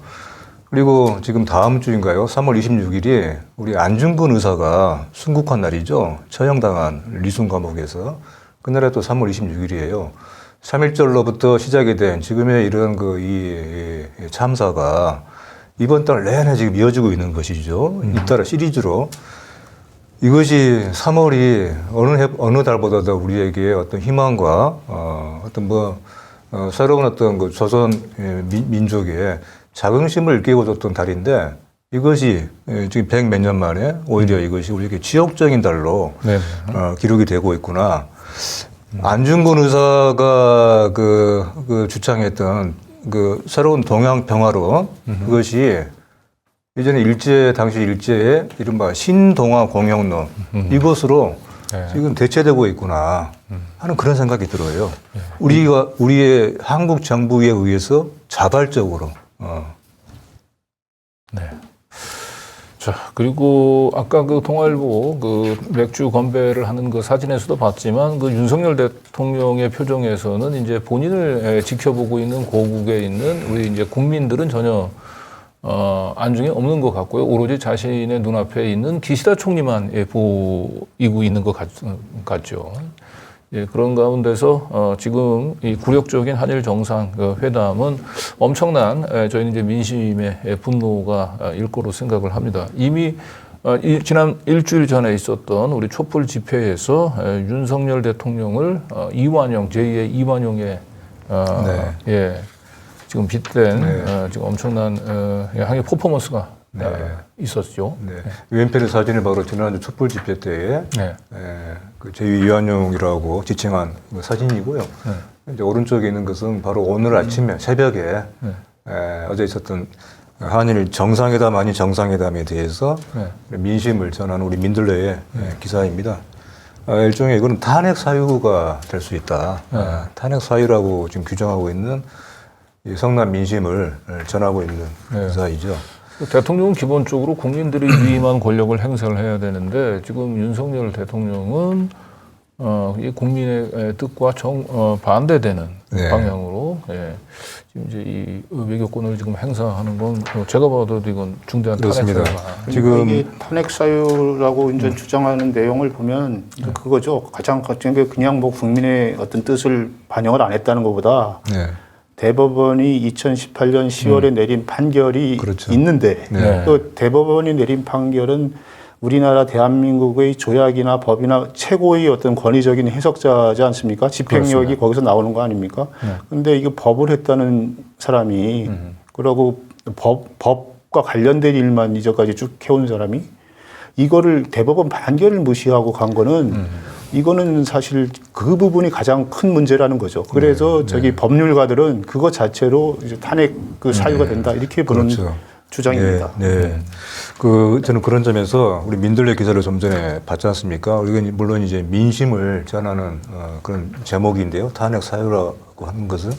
그리고 지금 다음 주인가요? 3월 26일이 우리 안중근 의사가 순국한 날이죠. 처형당한 리순 감옥에서. 그날에 또 3월 26일이에요. 3.1절로부터 시작이 된 지금의 이런 이 참사가 이번 달 내내 지금 이어지고 있는 것이죠. 잇따라 시리즈로. 이것이 3월이 어느 달보다도 우리에게 어떤 희망과 어떤 새로운 어떤 그 조선 민족의 자긍심을 일깨워줬던 달인데 이것이 지금 100 몇 년 만에 오히려 이것이 우리에게 지역적인 달로 기록이 되고 있구나. 안중근 의사가 그 주창했던 그 새로운 동양 평화론 그것이 예전에 당시 일제의 이른바 신동아 공영론 이것으로 지금 대체되고 있구나 하는 그런 생각이 들어요. 우리의 한국 정부에 의해서 자발적으로. 네. 자, 그리고 아까 그 동아일보 그 맥주 건배를 하는 그 사진에서도 봤지만 그 윤석열 대통령의 표정에서는 이제 본인을 지켜보고 있는 고국에 있는 우리 이제 국민들은 전혀 안중에 없는 것 같고요. 오로지 자신의 눈앞에 있는 기시다 총리만 보이고 있는 것 같죠. 예, 그런 가운데서 지금 이 굴욕적인 한일 정상 회담은 엄청난 저희는 이제 민심의 분노가 일 거로 생각을 합니다. 이미 지난 일주일 전에 있었던 우리 촛불 집회에서 윤석열 대통령을 이완용 제2의 이완용의 예, 지금 빗댄 지금 엄청난 향의 퍼포먼스가 있었죠. 네. 왼편의 사진을 바로 지난주 촛불 집회 때에 그 제2 이완용이라고 지칭한 그 사진이고요. 이제 오른쪽에 있는 것은 바로 오늘 아침에 새벽에 어제 있었던 한일 정상회담 아닌 정상회담에 대해서 민심을 전하는 우리 민들레의 기사입니다. 일종의 이거는 탄핵 사유가 될 수 있다. 탄핵 사유라고 지금 규정하고 있는 이 성남 민심을 전하고 있는 기사이죠. 대통령은 기본적으로 국민들이 위임한 권력을 행사를 해야 되는데 지금 윤석열 대통령은 이 국민의 뜻과 반대되는 방향으로 지금 이제 이 외교권을 지금 행사하는 건 제가 봐도 이건 중대한 탄핵 사유가. 지금 이게 탄핵 사유라고 이제 주장하는 내용을 보면 그거죠. 가장 걱정인 게 그냥 뭐 국민의 어떤 뜻을 반영을 안 했다는 것보다. 대법원이 2018년 10월에 내린 판결이 있는데 또 대법원이 내린 판결은 우리나라 대한민국의 조약이나 법이나 최고의 어떤 권위적인 해석자지 않습니까? 집행력이 거기서 나오는 거 아닙니까? 근데 이게 법을 했다는 사람이 그러고 법과 관련된 일만 이제까지 쭉 해온 사람이 이거를 대법원 판결을 무시하고 간 거는 이거는 사실 그 부분이 가장 큰 문제라는 거죠. 그래서 저기 법률가들은 그거 자체로 이제 탄핵 그 사유가 된다 이렇게 보는 주장입니다. 저는 그런 점에서 우리 민들레 기사를 좀 전에 봤지 않습니까? 우리가 물론 이제 민심을 전하는 그런 제목인데요. 탄핵 사유라고 하는 것은.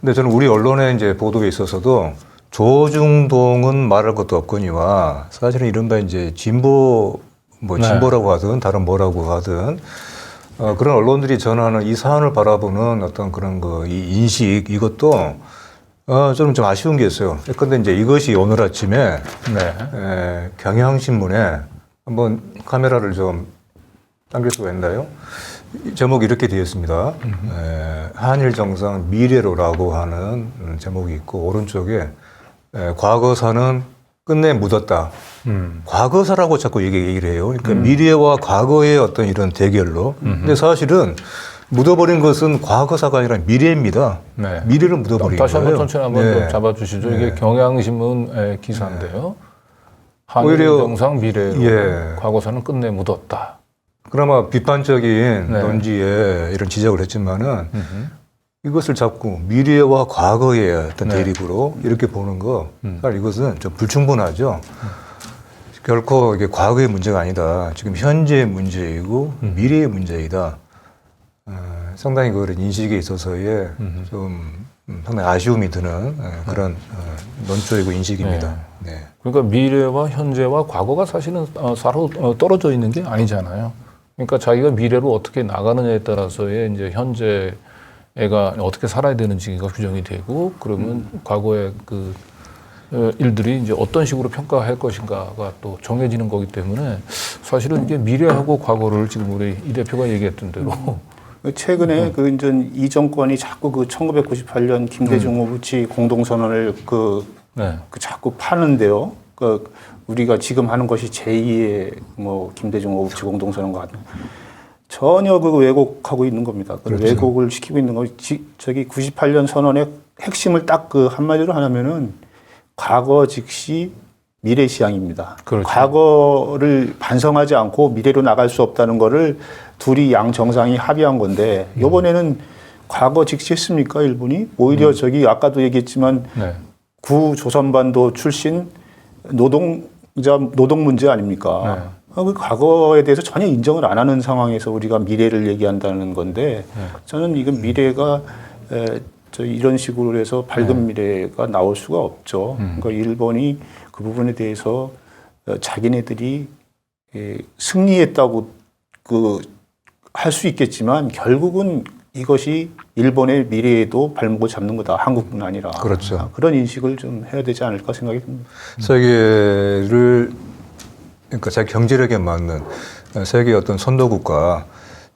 근데 저는 우리 언론의 이제 보도에 있어서도 조중동은 말할 것도 없거니와 사실은 이른바 이제 진보 뭐 진보라고 하든 다른 뭐라고 하든 그런 언론들이 전하는 이 사안을 바라보는 어떤 그런 이 인식 이것도 좀 아쉬운 게 있어요. 근데 이제 이것이 오늘 아침에 경향신문에 한번 카메라를 좀 당길 수가 있나요? 제목이 이렇게 되어 있습니다. 한일 정상 미래로라고 하는 제목이 있고 오른쪽에 과거사는 끝내 묻었다. 과거사라고 자꾸 얘기를 해요. 그러니까 미래와 과거의 어떤 이런 대결로. 근데 사실은 묻어버린 것은 과거사가 아니라 미래입니다. 네. 미래를 묻어버린 다시 거예요. 한번 천천히 한번 좀 잡아주시죠. 이게 경향신문 기사인데요. 한일 정상 미래로 과거사는 끝내 묻었다. 그나마 비판적인 논지에 이런 지적을 했지만은 이것을 자꾸 미래와 과거의 어떤 대립으로 이렇게 보는 거, 사실 이것은 좀 불충분하죠. 결코 이게 과거의 문제가 아니다. 지금 현재의 문제이고 미래의 문제이다. 상당히 그런 인식에 있어서의 좀 상당히 아쉬움이 드는 그런 논조이고 인식입니다. 네. 그러니까 미래와 현재와 과거가 사실은 서로 떨어져 있는 게 아니잖아요. 그러니까 자기가 미래로 어떻게 나가느냐에 따라서의 이제 현재가 어떻게 살아야 되는지가 규정이 되고 그러면 과거의 그 일들이 이제 어떤 식으로 평가할 것인가가 또 정해지는 거기 때문에 사실은 이게 미래하고 과거를 지금 우리 이 대표가 얘기했던 대로 최근에 이 정권이 자꾸 1998년 김대중 오부치 공동선언을 자꾸 파는데요. 우리가 지금 하는 것이 제2의 김대중 오부치 공동선언과 같은 전혀 왜곡하고 있는 겁니다. 그렇죠. 왜곡을 시키고 있는 거. 저기 98년 선언의 핵심을 딱 한마디로 하면은 과거 즉시 미래 시향입니다. 그렇죠. 과거를 반성하지 않고 미래로 나갈 수 없다는 거를 둘이 양 정상이 합의한 건데 이번에는 과거 즉시 했습니까 일본이? 오히려 저기 아까도 얘기했지만 구 조선반도 출신 노동 문제 아닙니까? 그 과거에 대해서 전혀 인정을 안 하는 상황에서 우리가 미래를 얘기한다는 건데 저는 이건 미래가 이런 식으로 해서 밝은 미래가 나올 수가 없죠. 그러니까 일본이 그 부분에 대해서 자기네들이 승리했다고 할 수 있겠지만 결국은 이것이 일본의 미래에도 발목을 잡는 거다. 한국뿐 아니라. 그렇죠. 그런 인식을 좀 해야 되지 않을까 생각이 듭니다. 세계를 그러니까 자기 경제력에 맞는 세계의 어떤 선도국가,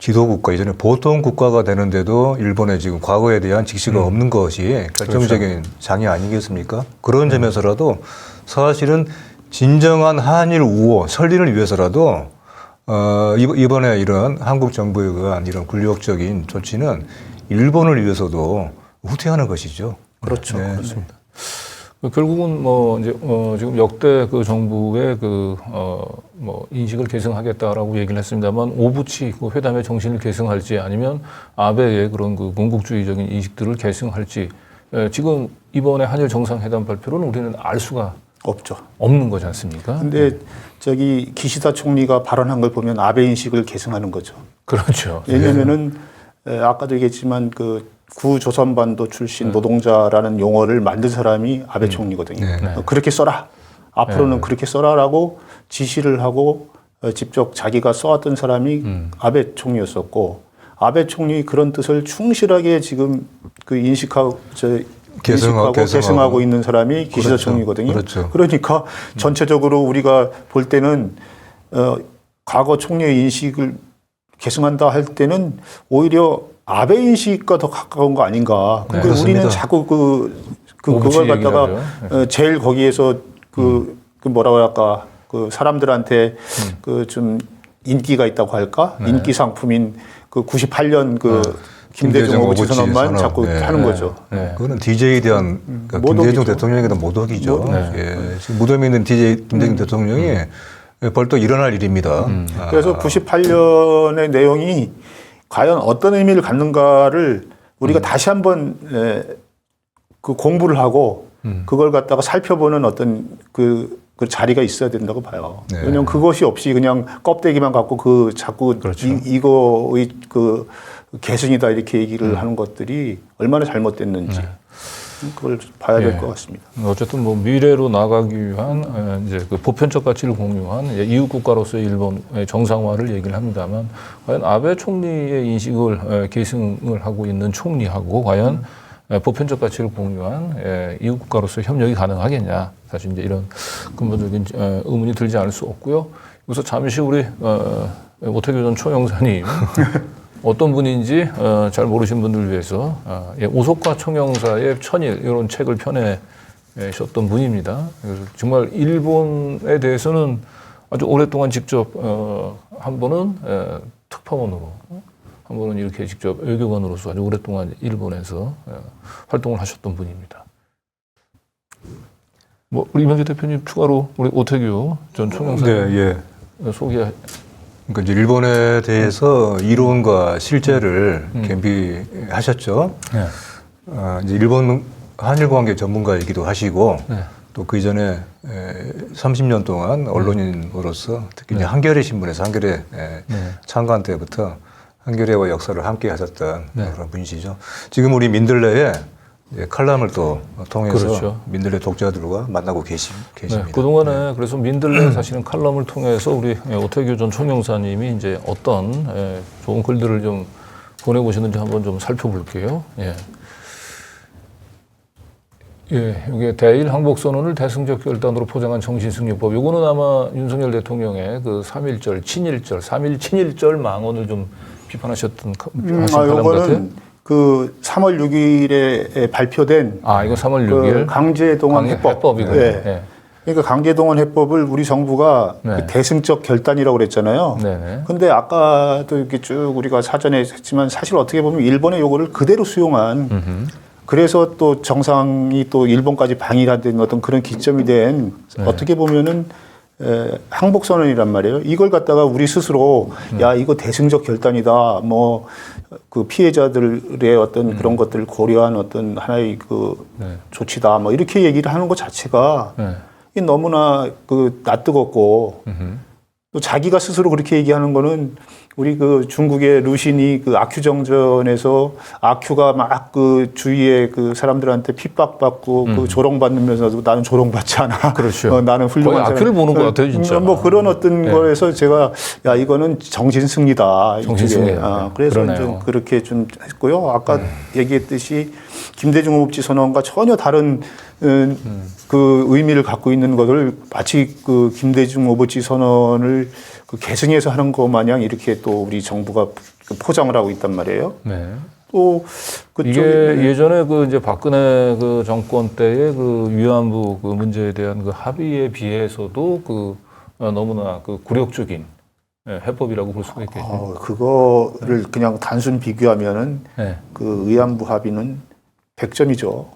지도국가, 이전에 보통 국가가 되는데도 일본의 지금 과거에 대한 직시가 없는 것이 결정적인 그렇죠. 장애 아니겠습니까? 그런 점에서라도 사실은 진정한 한일 우호 설리를 위해서라도 이번에 이런 한국 정부에 의한 이런 굴욕적인 조치는 일본을 위해서도 후퇴하는 것이죠. 그렇죠. 네. 그렇습니다. 결국은 이제 지금 역대 그 정부의 인식을 계승하겠다라고 얘기를 했습니다만 오부치 회담의 정신을 계승할지 아니면 아베의 그런 군국주의적인 인식들을 계승할지 지금 이번에 한일 정상회담 발표로는 우리는 알 수가 없는 거지 않습니까? 근데 저기 기시다 총리가 발언한 걸 보면 아베 인식을 계승하는 거죠. 그렇죠. 왜냐면은 아까도 얘기했지만 구조선반도 출신 노동자라는 용어를 만든 사람이 아베 총리거든요. 그렇게 써라. 앞으로는 그렇게 써라라고 지시를 하고 직접 자기가 써왔던 사람이 아베 총리였었고 아베 총리 그런 뜻을 충실하게 지금 인식하고 계승하고 있는 사람이 기시다 그렇죠. 총리거든요. 그렇죠. 그러니까 전체적으로 우리가 볼 때는 과거 총리의 인식을 계승한다 할 때는 오히려 아베 인식과 더 가까운 거 아닌가. 근데 우리는 자꾸 그걸 갖다가 제일 거기에서 뭐라고 할까 사람들한테 좀 인기가 있다고 할까 인기 상품인 98년 김대중 오부치 선언만 자꾸 하는 거죠. 그거는 DJ에 대한 김대중 대통령에 대한 모독이죠. 지금 무덤에 있는 DJ 김대중 대통령이 벌떡 일어날 일입니다. 그래서 98년의 내용이 과연 어떤 의미를 갖는가를 우리가 다시 한번 공부를 하고 그걸 갖다가 살펴보는 어떤 그 자리가 있어야 된다고 봐요. 왜냐하면 그것이 없이 그냥 껍데기만 갖고 자꾸 그렇죠. 이거의 계승이다 이렇게 얘기를 하는 것들이 얼마나 잘못됐는지. 그걸 봐야 될 예. 것 같습니다. 어쨌든 뭐 미래로 나가기 위한 이제 그 보편적 가치를 공유한 이웃 국가로서의 일본의 정상화를 얘기를 합니다만 과연 아베 총리의 인식을 계승을 하고 있는 총리하고 과연 보편적 가치를 공유한 이웃 국가로서의 협력이 가능하겠냐, 사실 이제 이런 근본적인 의문이 들지 않을 수 없고요. 여기서 잠시 우리 오태규 전 총영사님 어떤 분인지 잘 모르신 분들을 위해서 오소카 총영사의 천일 이런 책을 펴내셨던 분입니다. 그래서 정말 일본에 대해서는 아주 오랫동안 직접 한 번은 특파원으로, 한 번은 이렇게 직접 외교관으로서 아주 오랫동안 일본에서 활동을 하셨던 분입니다. 뭐 우리 이명재 대표님 추가로 우리 오태규 전 총영사 네, 예. 소개. 그러니까 이제 일본에 대해서 이론과 실제를 겸비하셨죠. 네. 이제 일본 한일 관계 전문가이기도 하시고 네. 또 그 이전에 30년 동안 언론인으로서 특히 이제 한겨레 신문에서 한겨레 창간 때부터 한겨레와 역사를 함께 하셨던 그런 분이시죠. 지금 우리 민들레에 칼럼을 또 통해서 그렇죠. 민들레 독자들과 만나고 계십니다. 네, 그동안에 그래서 민들레 사실은 칼럼을 통해서 우리 오태규 전 총영사님이 이제 어떤 좋은 글들을 좀 보내보시는지 한번 좀 살펴볼게요. 예. 예, 이게 대일 항복선언을 대승적 결단으로 포장한 정신승리법. 요거는 아마 윤석열 대통령의 그 3.1절, 친일절, 3.1 친일절 망언을 좀 비판하셨던 하신 칼럼 같아요. 요거는 그 3월 6일에 발표된 이거 3월 그 6일 강제동원 해법. 해법이군요. 네. 예. 그러니까 강제동원 해법을 우리 정부가 네. 그 대승적 결단이라고 그랬잖아요. 네네. 근데 아까도 이렇게 쭉 우리가 사전에 했지만 사실 어떻게 보면 일본의 요구를 그대로 수용한 그래서 또 정상이 또 일본까지 방일화된 어떤 그런 기점이 된 어떻게 보면은 항복선언이란 말이에요. 이걸 갖다가 우리 스스로 야 이거 대승적 결단이다. 뭐 그 피해자들의 어떤 그런 것들을 고려한 어떤 하나의 그 조치다. 뭐 이렇게 얘기를 하는 것 자체가 이게 너무나 그 낯뜨겁고 또 자기가 스스로 그렇게 얘기하는 거는 우리 그 중국의 루신이 그 아큐 정전에서 아큐가 막 그 주위에 그 사람들한테 핍박받고 그 조롱받으면서도 나는 조롱받지 않아. 그렇죠. 나는 훌륭한 거의 아큐를 보는 것 같아요, 진짜. 뭐 그런 어떤 거에서 제가 야 이거는 정신승리다. 정신승리다. 그래서 그러네요. 좀 그렇게 좀 했고요. 아까 얘기했듯이 김대중 오법지 선언과 전혀 다른 그 의미를 갖고 있는 것을 마치 그 김대중 오법지 선언을 그 계승해서 하는 것 마냥 이렇게 또 우리 정부가 포장을 하고 있단 말이에요. 네. 또 이게 예전에 그 이제 박근혜 그 정권 때의 그 위안부 그 문제에 대한 그 합의에 비해서도 그 너무나 그 굴욕적인 해법이라고 볼 수가 있겠죠. 그거를 그냥 단순 비교하면은 그 위안부 합의는 100점이죠.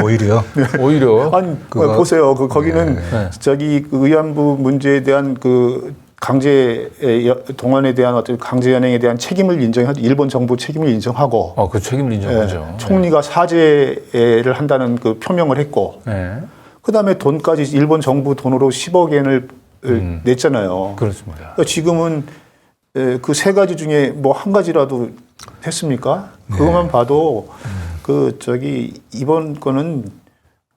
오히려. 오히려. 아니 보세요. 그 거기는 저기 그 위안부 문제에 대한 그 강제 동원에 대한 어떤 강제 연행에 대한 책임을 인정하고 일본 정부 책임을 인정하고 그 책임을 인정하죠. 총리가 사죄를 한다는 그 표명을 했고 그다음에 돈까지 일본 정부 돈으로 10억 엔을 냈잖아요. 그렇습니다. 그러니까 지금은 그 세 가지 중에 뭐 한 가지라도 했습니까? 그것만 봐도 그 저기 이번 거는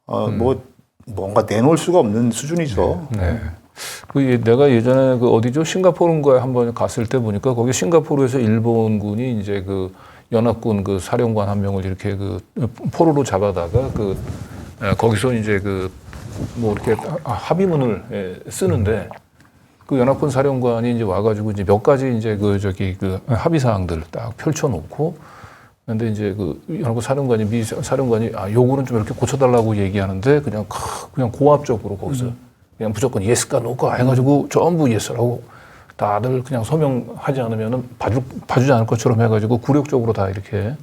뭐 뭔가 내놓을 수가 없는 수준이죠. 네. 그 내가 예전에 그 어디죠? 싱가포르인가에 한번 갔을 때 보니까 거기 싱가포르에서 일본군이 이제 그 연합군 그 사령관 한 명을 이렇게 그 포로로 잡아다가 그 거기서 이제 그 뭐 이렇게 합의문을 쓰는데 그 연합군 사령관이 이제 와가지고 이제 몇 가지 이제 그 저기 그 합의 사항들 딱 펼쳐놓고 근데 이제 그 연합군 사령관이 미 사령관이 요거는 좀 이렇게 고쳐달라고 얘기하는데 그냥 고압적으로 거기서 그냥 무조건 예스가 노가 해가지고 전부 예스라고 다들 그냥 서명하지 않으면은 봐주지 않을 것처럼 해가지고 굴욕적으로 다 이렇게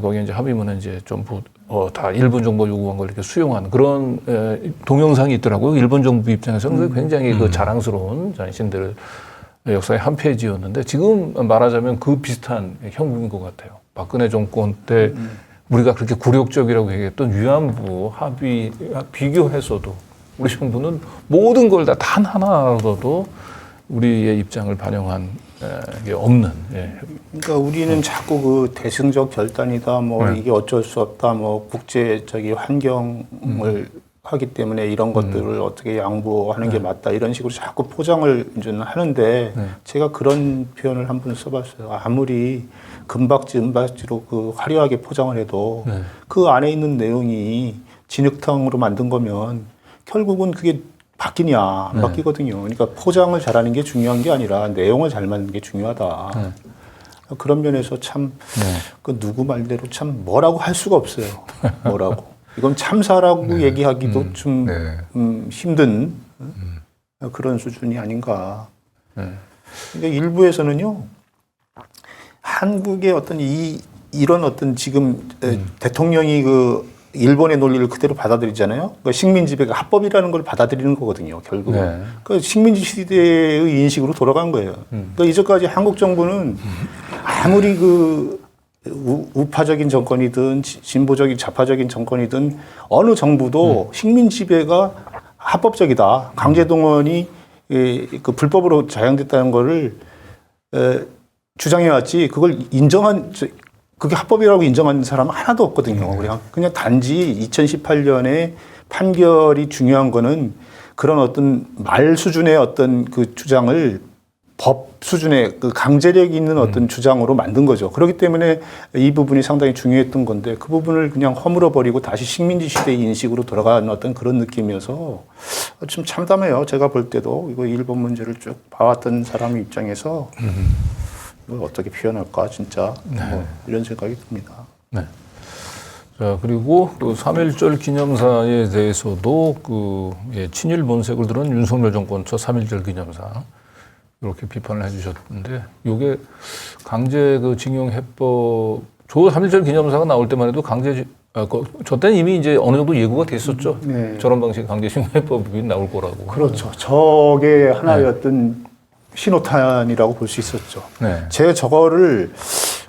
거기 이제 합의문에 이제 전부 다 일본 정부 요구한 걸 이렇게 수용한 그런 동영상이 있더라고요. 일본 정부 입장에서는 굉장히 그 자랑스러운 자신들 역사의 한 페이지였는데 지금 말하자면 그 비슷한 형국인 것 같아요. 박근혜 정권 때 우리가 그렇게 굴욕적이라고 얘기했던 위안부 합의 비교해서도 우리 정부는 모든 걸 다 단 하나라도 우리의 입장을 반영한 이게 없는. 예. 그러니까 우리는 자꾸 그 대승적 결단이다, 뭐 네. 이게 어쩔 수 없다, 뭐 국제 환경을 하기 때문에 이런 것들을 어떻게 양보하는 게 맞다 이런 식으로 자꾸 포장을 이제 하는데 제가 그런 표현을 한번 써봤어요. 아무리 금박지 은박지로 그 화려하게 포장을 해도 그 안에 있는 내용이 진흙탕으로 만든 거면 결국은 그게 바뀌냐 안 바뀌거든요. 그러니까 포장을 잘하는 게 중요한 게 아니라 내용을 잘 만드는 게 중요하다. 그런 면에서 참 그 누구 말대로 참 뭐라고 할 수가 없어요. 뭐라고 이건 참사라고 얘기하기도 좀 힘든 그런 수준이 아닌가. 그러니까 일부에서는요 한국의 어떤 이런 어떤 지금 대통령이 그 일본의 논리를 그대로 받아들이잖아요. 그러니까 식민 지배가 합법이라는 걸 받아들이는 거거든요. 결국 그 식민지 시대의 인식으로 돌아간 거예요. 그러니까 이제까지 한국 정부는 아무리 그 우파적인 정권이든 진보적인 좌파적인 정권이든 어느 정부도 식민 지배가 합법적이다. 강제 동원이 그 불법으로 자행됐다는 거를 주장해왔지 그걸 인정한 그게 합법이라고 인정한 사람은 하나도 없거든요. 그냥 단지 2018년에 판결이 중요한 거는 그런 어떤 말 수준의 어떤 그 주장을 법 수준의 그 강제력 있는 어떤 주장으로 만든 거죠. 그렇기 때문에 이 부분이 상당히 중요했던 건데 그 부분을 그냥 허물어 버리고 다시 식민지 시대의 인식으로 돌아가는 어떤 그런 느낌이어서 좀 참담해요. 제가 볼 때도 이거 일본 문제를 쭉 봐왔던 사람 입장에서 이걸 어떻게 표현할까 진짜 뭐 이런 생각이 듭니다. 네. 자, 그리고 그 3.1절 기념사에 대해서도 그 친일 본색을 드러낸 윤석열 정권 초 3.1절 기념사 이렇게 비판을 해주셨는데 이게 강제 그 징용 해법 조 3.1절 기념사가 나올 때만 해도 저 때는 이미 이제 어느 정도 예고가 됐었죠. 저런 방식 강제 징용 해법이 나올 거라고. 그렇죠. 저게 하나의 어떤 신호탄이라고 볼 수 있었죠. 제가 저거를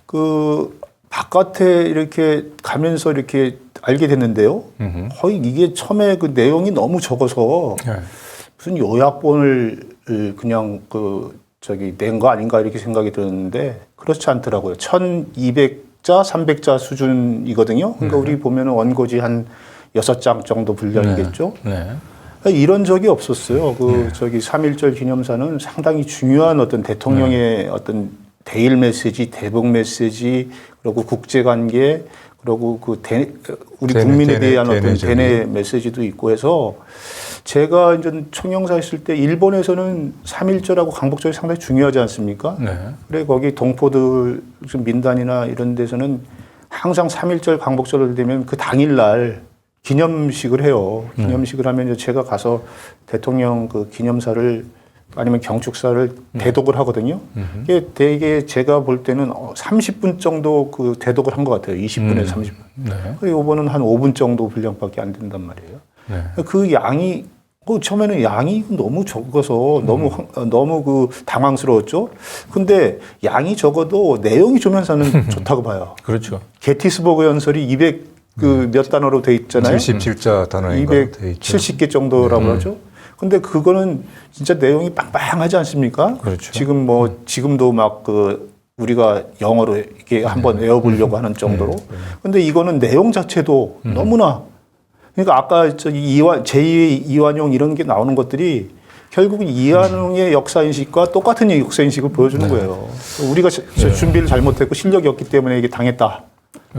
그 바깥에 이렇게 가면서 이렇게 알게 됐는데요. 거의 이게 처음에 그 내용이 너무 적어서 무슨 요약본을 그냥 낸 거 아닌가 이렇게 생각이 들었는데 그렇지 않더라고요. 1200자, 300자 수준이거든요. 그러니까 우리 보면은 원고지 한 6장 정도 분량이겠죠. 이런 적이 없었어요. 3.1절 기념사는 상당히 중요한 어떤 대통령의 어떤 대일 메시지, 대북 메시지, 그리고 국제 관계, 그리고 우리 국민에 대한 어떤 대내 메시지도 있고 해서 제가 이제 총영사 했을 때 일본에서는 3.1절하고 광복절이 상당히 중요하지 않습니까? 그래 거기 동포들 민단이나 이런 데서는 항상 3.1절 광복절을 되면 그 당일날 기념식을 해요. 기념식을 하면 제가 가서 대통령 그 기념사를 아니면 경축사를 대독을 하거든요. 이게 되게 제가 볼 때는 30분 정도 그 대독을 한 것 같아요. 20분에서 30분. 이번은 한 5분 정도 분량밖에 안 된단 말이에요. 그 양이 처음에는 양이 너무 적어서 너무 그 당황스러웠죠. 근데 양이 적어도 내용이 좋으면서는 좋다고 봐요. 그렇죠. 게티스버그 연설이 200 몇 단어로 돼 있잖아요. 77자 단어인가 270개 정도라고 하죠. 근데 그거는 진짜 내용이 빵빵하지 않습니까? 그렇죠. 지금도 막 우리가 영어로 이렇게 한번 외워보려고 하는 정도로. 근데 이거는 내용 자체도 너무나 그러니까 아까 제2의 이완용 이런 게 나오는 것들이 결국은 이완용의 역사인식과 똑같은 역사인식을 보여주는 거예요. 우리가 준비를 잘못했고 실력이 없기 때문에 이게 당했다.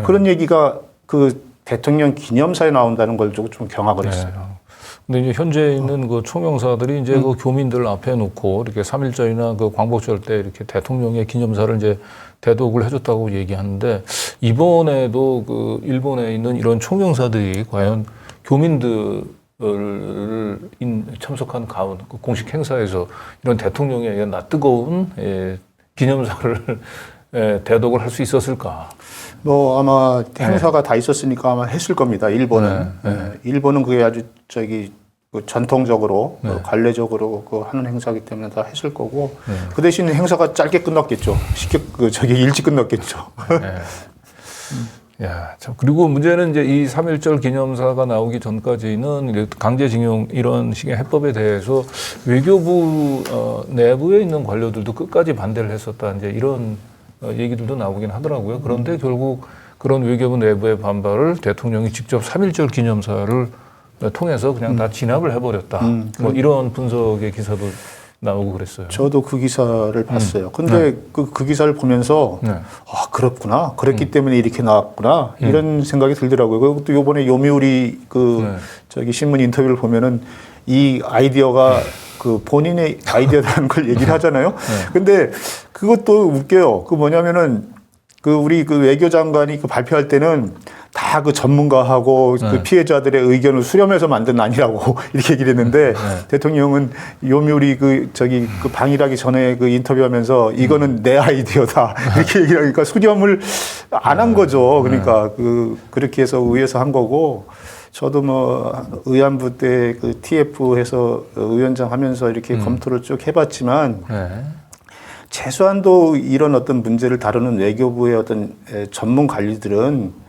그런 얘기가 그 대통령 기념사에 나온다는 걸 좀 경악을 했어요. 근데 이제 현재 있는 그 총영사들이 이제 그 교민들 앞에 놓고 이렇게 3.1절이나 그 광복절 때 이렇게 대통령의 기념사를 이제 대독을 해줬다고 얘기하는데 이번에도 그 일본에 있는 이런 총영사들이 과연 교민들을 참석한 가운데 그 공식 행사에서 이런 대통령의 뜨거운 기념사를 대독을 할 수 있었을까? 아마 행사가 다 있었으니까 아마 했을 겁니다. 일본은. 일본은 그게 아주 전통적으로 관례적으로 하는 행사이기 때문에 다 했을 거고 그 대신 행사가 짧게 끝났겠죠. 일찍 끝났겠죠. 야, 참. 그리고 문제는 이제 이 3.1절 기념사가 나오기 전까지는 강제징용 이런 식의 해법에 대해서 외교부 내부에 있는 관료들도 끝까지 반대를 했었다. 이제 이런 얘기들도 나오긴 하더라고요. 그런데 결국 그런 외교부 내부의 반발을 대통령이 직접 3.1절 기념사를 통해서 그냥 다 진압을 해버렸다. 뭐 이런 분석의 기사도 나오고 그랬어요. 저도 그 기사를 봤어요. 근데 그 기사를 보면서 아 그렇구나. 그랬기 때문에 이렇게 나왔구나. 이런 생각이 들더라고요. 그리고 또 요번에 요미우리 저기 신문 인터뷰를 보면은 이 아이디어가 그 본인의 아이디어라는 걸 얘기를 하잖아요. 근데 그것도 웃겨요. 그 뭐냐면은 그 우리 그 외교장관이 그 발표할 때는 다 그 전문가하고 그 피해자들의 의견을 수렴해서 만든 아니라고 이렇게 얘기를 했는데 대통령은 요미우리 그 저기 그 방일하기 전에 그 인터뷰하면서 이거는 내 아이디어다 이렇게 얘기를 하니까 수렴을 안 한 거죠. 그러니까 그렇게 해서 의회에서 한 거고 저도 뭐 의안부 때 그 TF 해서 위원장 하면서 이렇게 검토를 쭉 해봤지만 최소한도 이런 어떤 문제를 다루는 외교부의 어떤 전문 관리들은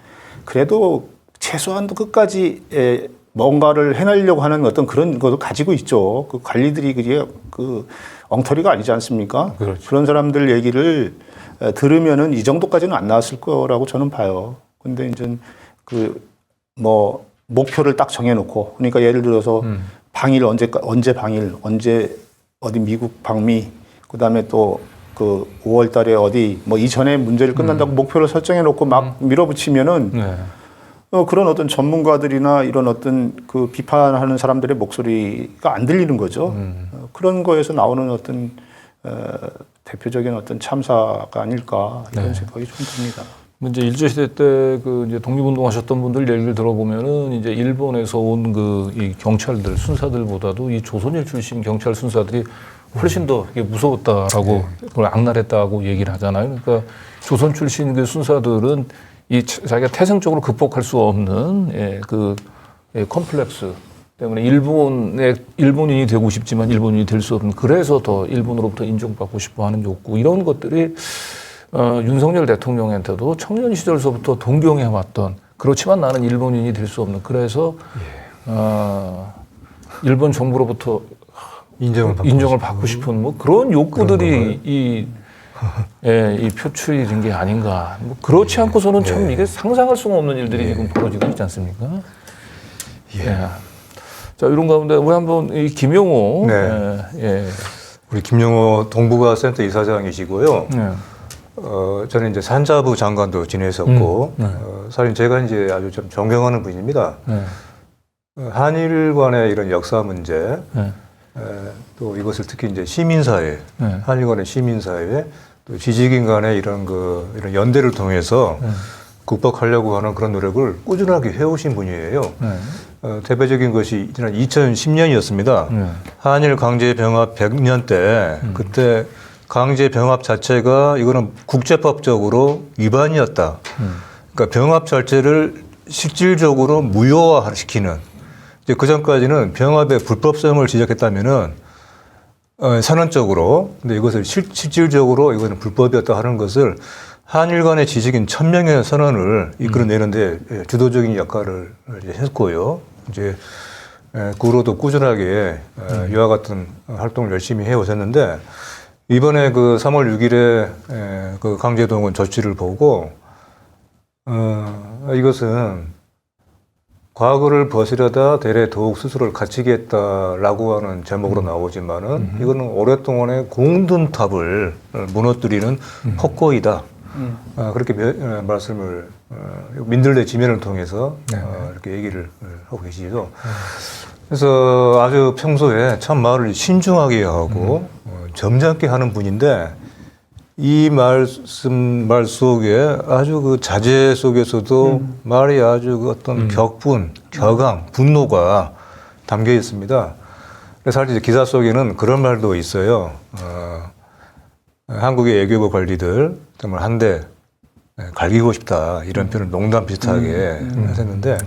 그래도 최소한도 끝까지 뭔가를 해내려고 하는 어떤 그런 것을 가지고 있죠. 그 관리들이 그게 그 엉터리가 아니지 않습니까? 그렇죠. 그런 사람들 얘기를 들으면은 이 정도까지는 안 나왔을 거라고 저는 봐요. 근데 이제 그 뭐 목표를 딱 정해놓고 그러니까 예를 들어서 방일 언제 방일 언제 어디 미국 방미 그다음에 또 그 5월 달에 어디 뭐 이전에 문제를 끝난다고 목표를 설정해 놓고 막 밀어붙이면은 그런 어떤 전문가들이나 이런 어떤 그 비판하는 사람들의 목소리가 안 들리는 거죠. 그런 거에서 나오는 어떤 대표적인 어떤 참사가 아닐까 이런 생각이 좀 듭니다. 이제 일제시대 때 그 이제 독립운동하셨던 분들 얘기를 들어보면은 이제 일본에서 온 그 이 경찰들 순사들보다도 이 조선일 출신 경찰 순사들이 훨씬 더 이게 무서웠다라고 그걸 악랄했다고 얘기를 하잖아요. 그러니까 조선 출신 그 순사들은 이 자기가 태생적으로 극복할 수 없는 컴플렉스 때문에 일본인이 되고 싶지만 일본인이 될 수 없는 그래서 더 일본으로부터 인정받고 싶어하는 욕구 이런 것들이 윤석열 대통령한테도 청년 시절서부터 동경해왔던 그렇지만 나는 일본인이 될 수 없는 그래서 일본 정부로부터 인정을 받고 싶은 뭐 그런 욕구들이 이 표출이 된 게 아닌가. 뭐 그렇지 않고서는 참 이게 상상할 수가 없는 일들이 지금 벌어지고 있지 않습니까? 자, 이런 가운데 우리 한번 이 김영호. 우리 김영호 동북아 센터 이사장이시고요. 저는 이제 산자부 장관도 지냈었고, 사실 제가 이제 아주 좀 존경하는 분입니다. 한일 간의 이런 역사 문제, 또 이것을 특히 이제 시민사회, 한일 간의 시민사회, 또 지식인 간의 이런 이런 연대를 통해서 극복하려고 하는 그런 노력을 꾸준하게 해오신 분이에요. 대표적인 것이 지난 2010년이었습니다. 한일 강제 병합 100년 때 그때 강제 병합 자체가 이거는 국제법적으로 위반이었다. 그러니까 병합 자체를 실질적으로 무효화시키는. 이제 그 전까지는 병합의 불법성을 지적했다면은 선언적으로, 근데 이것을 실질적으로 이거는 불법이었다 하는 것을 한일 간의 지식인 1000명의 선언을 이끌어내는데 주도적인 역할을 했고요. 이제 그 후로도 꾸준하게 이와 같은 활동을 열심히 해오셨는데 이번에 그 3월 6일에 그 강제동원 조치를 보고 이것은 과거를 벗으려다 대래 더욱 스스로를 갇히게 했다라고 하는 제목으로 나오지만은 이거는 오랫동안의 공든탑을 무너뜨리는 폭거이다. 그렇게 말씀을 민들레 지면을 통해서 이렇게 얘기를 하고 계시죠. 그래서 아주 평소에 참 말을 신중하게 하고 점잖게 하는 분인데 이 말 속에 아주 그 자제 속에서도 말이 아주 그 어떤 격분, 격앙, 분노가 담겨 있습니다. 그래서 사실 기사 속에는 그런 말도 있어요. 한국의 외교부 관리들 정말 한 대 갈기고 싶다 이런 표현을 농담 비슷하게 했는데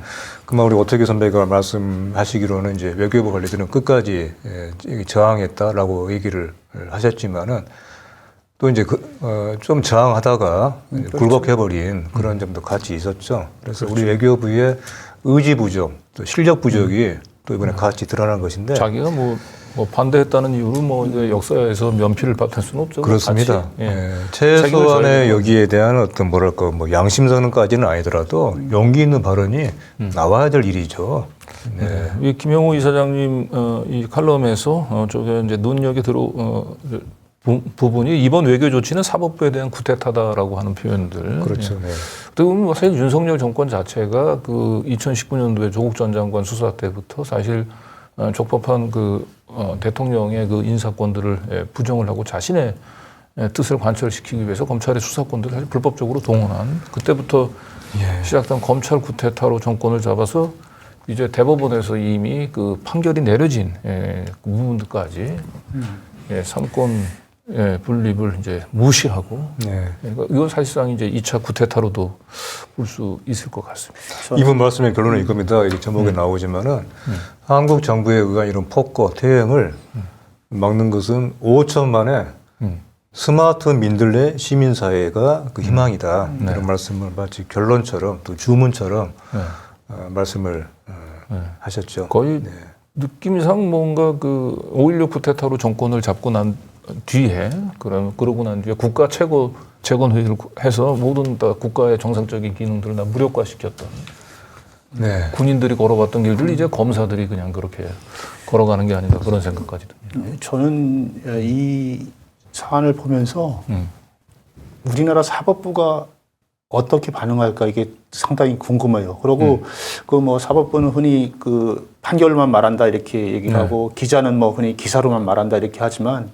그만 우리 오태규 선배가 말씀하시기로는 이제 외교부 관리들은 끝까지 저항했다라고 얘기를 하셨지만은 또 이제 좀 저항하다가 굴복해버린 그런 점도 같이 있었죠. 그래서 우리 외교부의 의지 부족, 또 실력 부족이 또 이번에 같이 드러난 것인데 자기가 뭐 반대했다는 이유로 뭐 이제 역사에서 면피를 받을 수는 없죠. 그렇습니다. 같이. 예. 예. 최소한의 여기에 대한 어떤 뭐랄까 뭐 양심선언까지는 아니더라도 용기 있는 발언이 나와야 될 일이죠. 네. 이 김영호 이사장님 이 칼럼에서 저게 이제 논역에 부분이 이번 외교 조치는 사법부에 대한 쿠데타다라고 하는 표현들. 그렇죠. 네. 그리고 사실 윤석열 정권 자체가 그 2019년도에 조국 전 장관 수사 때부터 사실 적법한 대통령의 그 인사권들을 부정을 하고 자신의 뜻을 관철시키기 위해서 검찰의 수사권들을 사실 불법적으로 동원한 그때부터 시작된 검찰 쿠데타로 정권을 잡아서 이제 대법원에서 이미 그 판결이 내려진 그 부분들까지 삼권 분립을 이제 무시하고 그러니까 이건 사실상 이제 2차 쿠데타로도 볼 수 있을 것 같습니다. 이분 말씀의 결론은 이겁니다. 이게 제목에 나오지만은 한국 정부에 의한 이런 폭거, 퇴행을 막는 것은 5천 만에 스마트 민들레 시민사회가 그 희망이다. 이런 말씀을 마치 결론처럼 또 주문처럼 말씀을 하셨죠. 거의 느낌상 뭔가 그 5.16 쿠데타로 정권을 잡고 난 뒤에 그러고 난 뒤에 국가 최고 재건회의를 해서 모든 다 국가의 정상적인 기능들을 다 무력화시켰던 군인들이 걸어갔던 길들 이제 검사들이 그냥 그렇게 걸어가는 게 아닌가 그런 생각까지 듭니다. 저는 이 사안을 보면서 우리나라 사법부가 어떻게 반응할까 이게 상당히 궁금해요. 그리고 그 뭐 사법부는 흔히 그 판결만 말한다 이렇게 얘기를 하고 기자는 뭐 흔히 기사로만 말한다 이렇게 하지만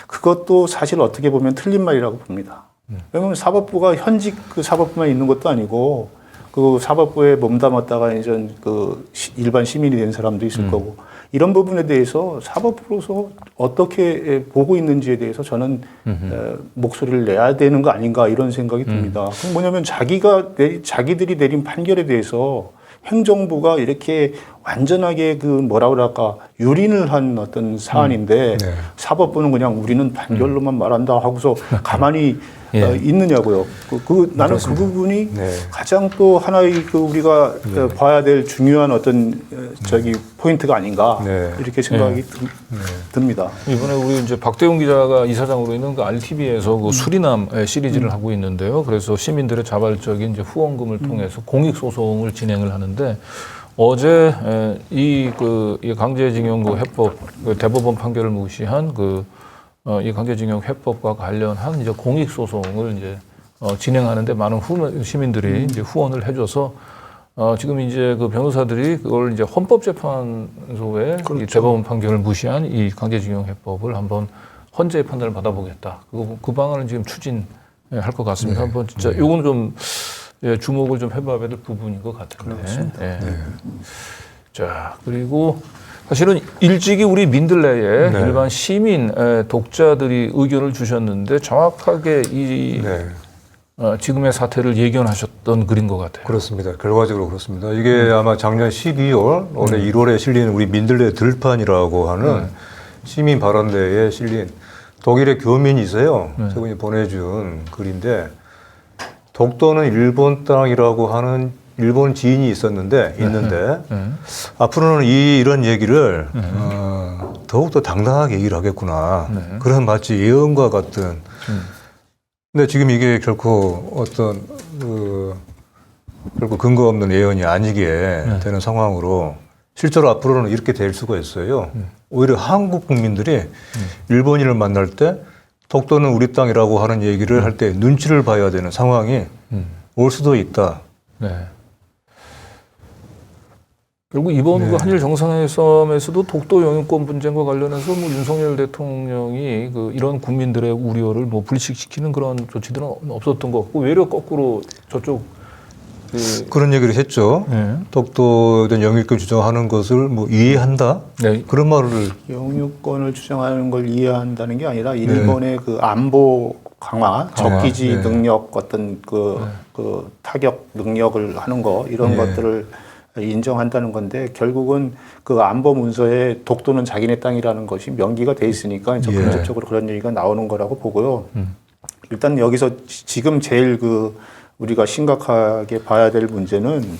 그것도 사실 어떻게 보면 틀린 말이라고 봅니다. 왜냐하면 사법부가 현직 그 사법부만 있는 것도 아니고 그 사법부에 몸담았다가 이제 그 일반 시민이 된 사람도 있을 거고 이런 부분에 대해서 사법부로서 어떻게 보고 있는지에 대해서 저는 목소리를 내야 되는 거 아닌가 이런 생각이 듭니다. 그럼 뭐냐면 자기들이 내린 판결에 대해서 행정부가 이렇게 완전하게 그 뭐라 그럴까 유린을 한 어떤 사안인데 사법부는 그냥 우리는 판결로만 말한다 하고서 가만히 있느냐고요. 나는 그렇습니다. 그 부분이 가장 또 하나의 그 우리가 봐야 될 중요한 어떤 포인트가 아닌가 이렇게 생각이 듭니다. 이번에 우리 이제 박대웅 기자가 이사장으로 있는 그 RTV에서 그 수리남 시리즈를 하고 있는데요. 그래서 시민들의 자발적인 이제 후원금을 통해서 공익 소송을 진행을 하는데 어제 이 강제징용 그 해법 대법원 판결을 무시한 이 강제징용 해법과 관련한 이제 공익 소송을 이제 진행하는데 많은 시민들이 이제 후원을 해줘서 지금 이제 그 변호사들이 그걸 이제 헌법재판소의 이 대법원 판결을 무시한 이 강제징용 해법을 한번 헌재의 판단을 받아보겠다. 그 방안을 지금 추진할 것 같습니다. 한번 진짜 이거는 좀 주목을 좀 해봐야 될 부분인 것 같은데. 자, 그리고 사실은 일찍이 우리 민들레에 일반 시민 독자들이 의견을 주셨는데 정확하게 지금의 사태를 예견하셨던 글인 것 같아요. 그렇습니다. 결과적으로 그렇습니다. 이게 아마 작년 12월, 올해 1월에 실린 우리 민들레 들판이라고 하는 시민 발언대에 실린 독일의 교민이세요. 저분이 보내준 글인데 독도는 일본 땅이라고 하는 일본 지인이 있는데 앞으로는 이런 얘기를 더욱더 당당하게 얘기를 하겠구나. 그런 마치 예언과 같은. 근데 지금 이게 결코 어떤 결코 근거 없는 예언이 아니게 되는 상황으로 실제로 앞으로는 이렇게 될 수가 있어요. 오히려 한국 국민들이 일본인을 만날 때 독도는 우리 땅이라고 하는 얘기를 할 때 눈치를 봐야 되는 상황이 올 수도 있다. 결국 이번 그 한일 정상회담에서도 독도 영유권 분쟁과 관련해서 뭐 윤석열 대통령이 이런 국민들의 우려를 뭐 불식시키는 그런 조치들은 없었던 것 같고 외려 거꾸로 저쪽 그런 얘기를 했죠. 독도에 대한 영유권 주장하는 것을 뭐 이해한다. 그런 말을 영유권을 주장하는 걸 이해한다는 게 아니라 일본의 그 안보 강화, 적기지 능력 어떤 그 타격 능력을 하는 거 이런 것들을 인정한다는 건데 결국은 그 안보 문서에 독도는 자기네 땅이라는 것이 명기가 돼 있으니까 이제 간접적으로 그런 얘기가 나오는 거라고 보고요. 일단 여기서 지금 제일 우리가 심각하게 봐야 될 문제는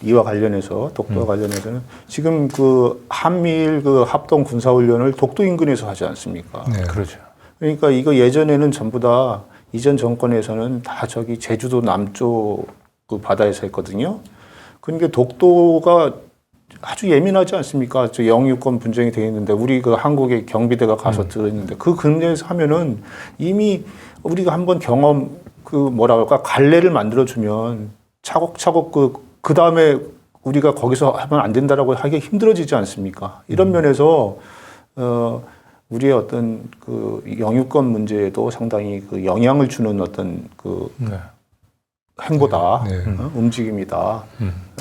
이와 관련해서 독도와 관련해서는 지금 한미일 합동 군사훈련을 독도 인근에서 하지 않습니까? 네. 그렇죠. 그러니까 이거 예전에는 전부 다 이전 정권에서는 다 저기 제주도 남쪽 바다에서 했거든요. 그러니까 독도가 아주 예민하지 않습니까? 저 영유권 분쟁이 되어 있는데 우리 한국의 경비대가 가서 들어있는데 그 근처에서 하면은 이미 우리가 한번 경험 뭐라 그럴까 갈래를 만들어주면 차곡차곡 그 다음에 우리가 거기서 하면 안 된다라고 하기 힘들어지지 않습니까? 이런 면에서 우리의 어떤 영유권 문제에도 상당히 영향을 주는 어떤 네. 행보다, 네. 움직임이다.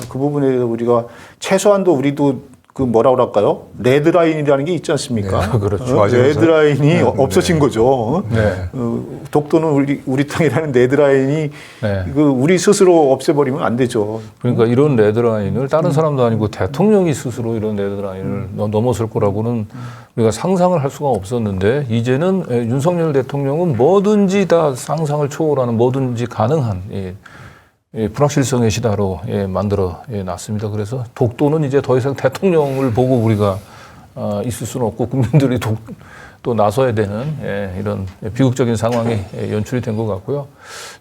그 부분에 대해서 우리가 최소한도 우리도 뭐라 그럴까요? 레드라인이라는 게 있지 않습니까? 네, 그렇죠. 맞아요. 레드라인이 없어진 거죠. 네. 독도는 우리 땅이라는 레드라인이 네. 우리 스스로 없애버리면 안 되죠. 그러니까 이런 레드라인을 다른 사람도 아니고 대통령이 스스로 이런 레드라인을 넘어설 거라고는 우리가 상상을 할 수가 없었는데 이제는 윤석열 대통령은 뭐든지 다 상상을 초월하는 뭐든지 가능한 불확실성의 시대로 만들어 놨습니다. 그래서 독도는 이제 더 이상 대통령을 보고 우리가 있을 수는 없고 국민들이 또 나서야 되는 이런 비극적인 상황이 연출이 된 것 같고요.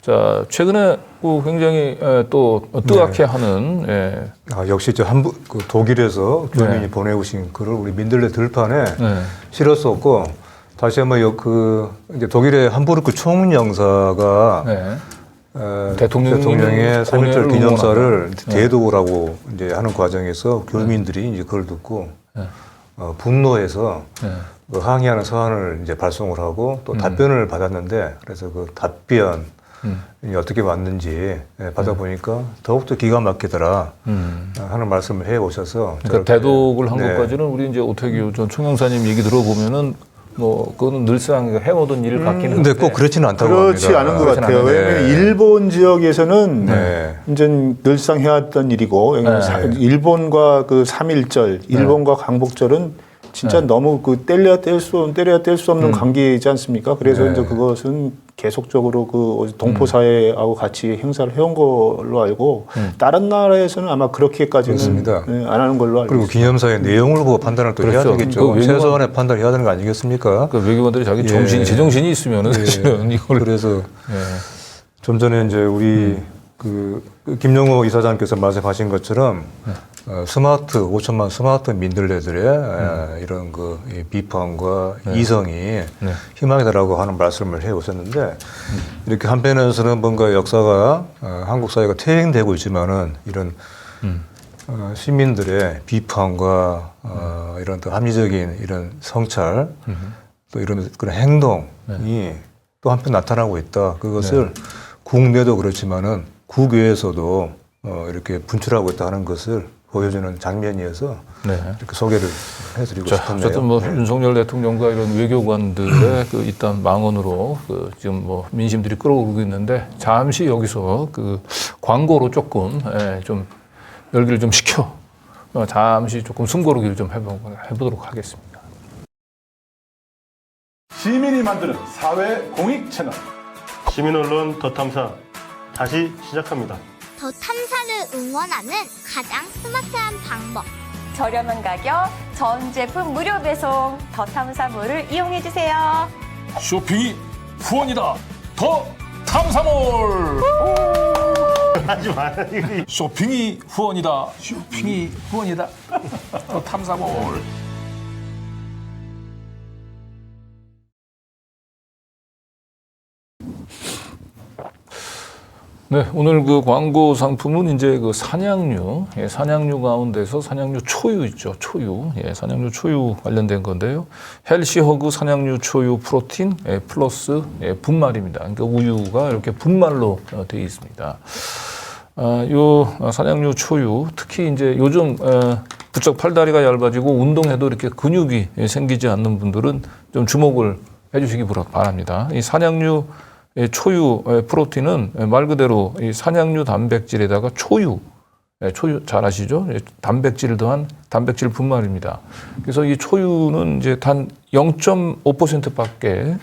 자, 최근에 굉장히 또 뜨겁게 하는 역시 독일에서 교민이 보내오신 글을 우리 민들레 들판에 네. 실었었고 다시 한번 이제 독일의 함부르크 총영사가 네. 대통령의 3.1절 기념사를 네. 대도라고 이제 하는 과정에서 교민들이 이제 그걸 듣고 분노해서 항의하는 서한을 이제 발송을 하고 또 답변을 받았는데 그래서 그 답변이 어떻게 왔는지 받아보니까 더욱더 기가 막히더라 하는 말씀을 해 오셔서 그러니까 대독을 한 네. 것까지는 우리 이제 오태규 전 총영사님 얘기 들어보면은 그거는 늘상 해오던 일 같기는 한데. 근데 꼭 그렇지는 않다고 그렇지 합니다. 않은 것 같아요. 않은데. 왜냐하면 일본 지역에서는 네. 이제 늘상 해왔던 일이고 일본과 3.1절, 일본과 광복절은 진짜 너무 때려야 뗄 수 없는 관계이지 않습니까? 그래서 이제 그것은 계속적으로 동포 사회하고 같이 행사를 해온 걸로 알고 다른 나라에서는 아마 그렇게까지는 안 하는 걸로 알고 그리고 있습니다. 기념사의 내용을 보고 판단을 또 그렇죠. 해야 되겠죠. 그 최소한의 판단을 해야 되는 거 아니겠습니까? 그 외교관들이 자기 제정신이 있으면은 사실은 이걸 그래서 좀 전에 이제 우리 김용호 이사장께서 말씀하신 것처럼 스마트 5천만 스마트 민들레들의 이런 비판과 이성이 희망이다라고 하는 말씀을 해 오셨는데 이렇게 한편에서는 뭔가 역사가 한국 사회가 퇴행되고 있지만은 이런 시민들의 비판과 이런 또 합리적인 이런 성찰 또 이런 그런 행동이 또 한편 나타나고 있다. 그것을 국내도 그렇지만은 국외에서도 이렇게 분출하고 있다는 것을 보여주는 장면이어서 이렇게 소개를 해드리고 싶었네요. 어쨌든 윤석열 대통령과 이런 외교관들의 일단 망언으로 지금 민심들이 끌어오르고 있는데 잠시 여기서 광고로 조금 좀 열기를 좀 식혀 잠시 조금 숨고르기를 좀 해보도록 하겠습니다. 시민이 만드는 사회 공익 채널 시민 언론 더 탐사 다시 시작합니다. 더 탐사를 응원하는 가장 스마트한 방법. 저렴한 가격, 전 제품 무료 배송, 더 탐사몰을 이용해주세요. 쇼핑이 후원이다. 더 탐사몰. 하지 마. 쇼핑이 후원이다. 쇼핑이 후원이다. 더 탐사몰. 네, 오늘 광고 상품은 이제 산양류, 산양류 가운데서 산양류 초유 있죠, 초유, 산양류 초유 관련된 건데요. 헬시허그 산양류 초유 프로틴 플러스 분말입니다. 그러니까 우유가 이렇게 분말로 되어 있습니다. 요 산양류 초유, 특히 이제 요즘 부쩍 팔다리가 얇아지고 운동해도 이렇게 근육이 생기지 않는 분들은 좀 주목을 해주시기 바랍니다. 이 산양류 초유 프로틴은 말 그대로 이 산양류 단백질에다가 초유 잘 아시죠? 단백질을 더한 단백질 분말입니다. 그래서 이 초유는 이제 단 0.5%밖에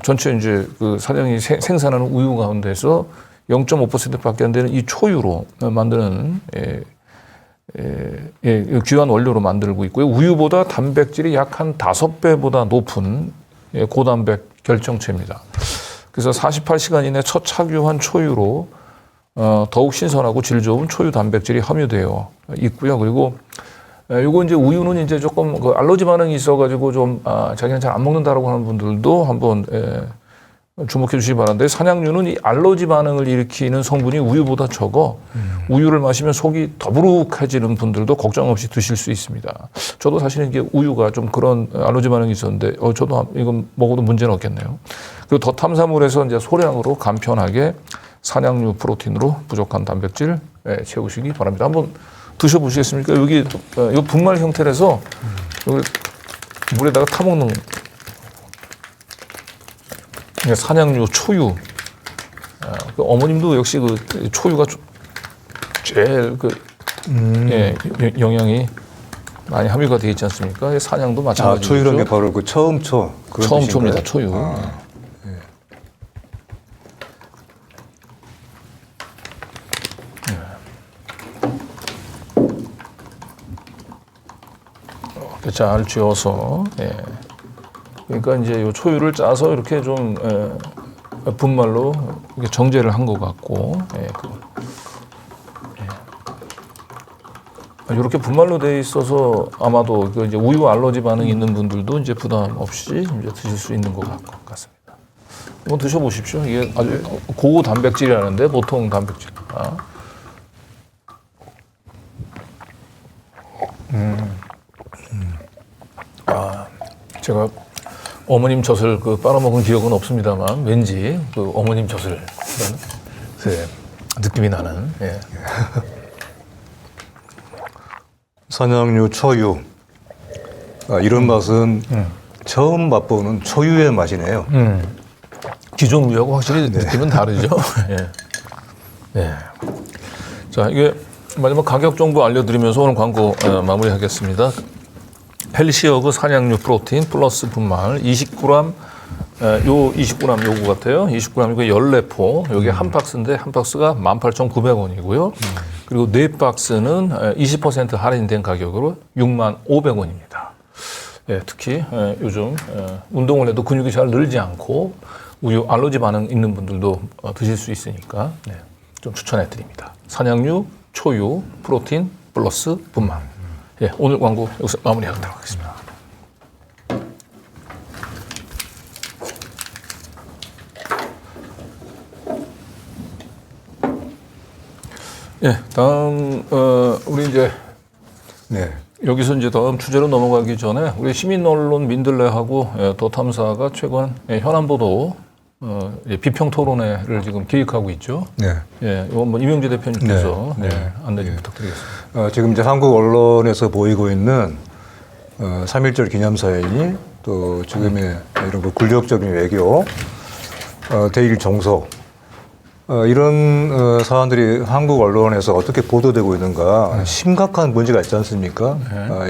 전체 이제 그 사냥이 생산하는 우유 가운데서 0.5%밖에 안 되는 이 초유로 만드는 귀한 원료로 만들고 있고요. 우유보다 단백질이 약 한 5배보다 높은 고단백 결정체입니다. 그래서 48시간 이내 첫 착유한 초유로 더욱 신선하고 질 좋은 초유 단백질이 함유되어 있고요. 그리고 요거 이제 우유는 이제 조금 그 알러지 반응이 있어가지고 좀 자기는 잘 안 먹는다라고 하는 분들도 한번 주목해 주시기 바라는데, 사냥류는 이 알러지 반응을 일으키는 성분이 우유보다 적어 우유를 마시면 속이 더부룩해지는 분들도 걱정 없이 드실 수 있습니다. 저도 사실은 이게 우유가 좀 그런 알러지 반응이 있었는데 저도 이건 먹어도 문제는 없겠네요. 그리고 더 탐사물에서 이제 소량으로 간편하게 사냥류 프로틴으로 부족한 단백질 채우시기 바랍니다. 한번 드셔보시겠습니까? 여기 이 분말 형태라서 여기 물에다가 타먹는 사냥류 초유. 어머님도 역시 그 초유가 제일 영양이 많이 함유가 되어 있지 않습니까? 사냥도 마찬가지죠. 초유라는 게 바로 그 처음 초. 그런 처음 뜻인가요? 초입니다. 초유. 이렇게 잘 쥐어서, 그러니까 이제 이 초유를 짜서 이렇게 좀 분말로 이렇게 정제를 한 것 같고, 이렇게 분말로 돼 있어서 아마도 그 이제 우유 알러지 반응이 있는 분들도 이제 부담 없이 이제 드실 수 있는 것 같습니다. 한번 드셔보십시오. 이게 아주 고단백질이라는데 보통 단백질. 제가 어머님 젖을 그 빨아먹은 기억은 없습니다만 왠지 그 어머님 젖을 그런 느낌이 나는. 사냥류 초유. 이런 맛은 처음 맛보는 초유의 맛이네요. 기존 우유하고 확실히 느낌은 다르죠. 자, 이게 마지막 가격 정보 알려드리면서 오늘 광고 마무리하겠습니다. 펠시어그 사냥류 프로틴 플러스 분말 20g, 요 20g 요거 같아요. 20g이고 14포. 여기 한 박스인데 한 박스가 18,900원이고요. 그리고 4박스는 20% 할인된 가격으로 65,000원입니다. 특히 요즘 운동을 해도 근육이 잘 늘지 않고 우유 알러지 반응 있는 분들도 드실 수 있으니까 좀 추천해 드립니다. 사냥류 초유 프로틴 플러스 분말. 오늘 광고 여기서 마무리하도록 하겠습니다. 다음 우리 이제 여기서 이제 다음 주제로 넘어가기 전에 우리 시민 언론 민들레하고 더 탐사가 최근 현안 보도 비평 토론회를 지금 기획하고 있죠. 이건 뭐 이명재 대표님께서 안내 좀 부탁드리겠습니다. 지금 이제 한국 언론에서 보이고 있는 3.1절 기념사회니 또 지금의 이런 그 굴욕적인 외교, 대일 정서, 이런 사안들이 한국 언론에서 어떻게 보도되고 있는가 심각한 문제가 있지 않습니까?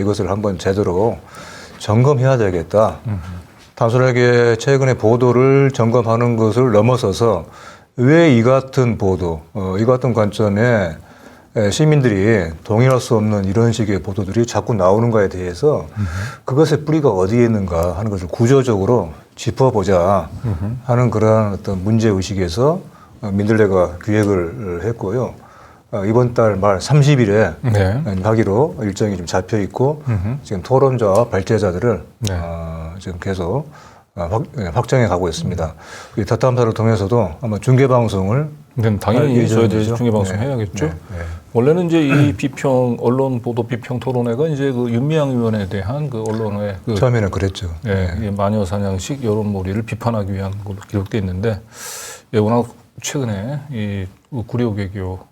이것을 한번 제대로 점검해야 되겠다. 단순하게 최근의 보도를 점검하는 것을 넘어서서 왜 이 같은 보도, 이 같은 관점에 시민들이 동의할 수 없는 이런 식의 보도들이 자꾸 나오는가에 대해서 그것의 뿌리가 어디에 있는가 하는 것을 구조적으로 짚어보자 하는 그러한 어떤 문제의식에서 민들레가 기획을 했고요. 이번 달 말 30일에 하기로 일정이 좀 잡혀 있고 지금 토론자와 발제자들을 지금 계속 확정해 가고 있습니다. 이 덧탐사를 통해서도 아마 중계 방송을 당연히 저희들이 중계 방송 해야겠죠. 원래는 이제 이 비평 언론 보도 비평 토론회가 이제 그 윤미향 의원에 대한 그 언론의 그 처음에는 그랬죠. 마녀 사냥식 여론몰이를 비판하기 위한 걸로 기록돼 있는데 워낙 최근에 이 구리오 외교가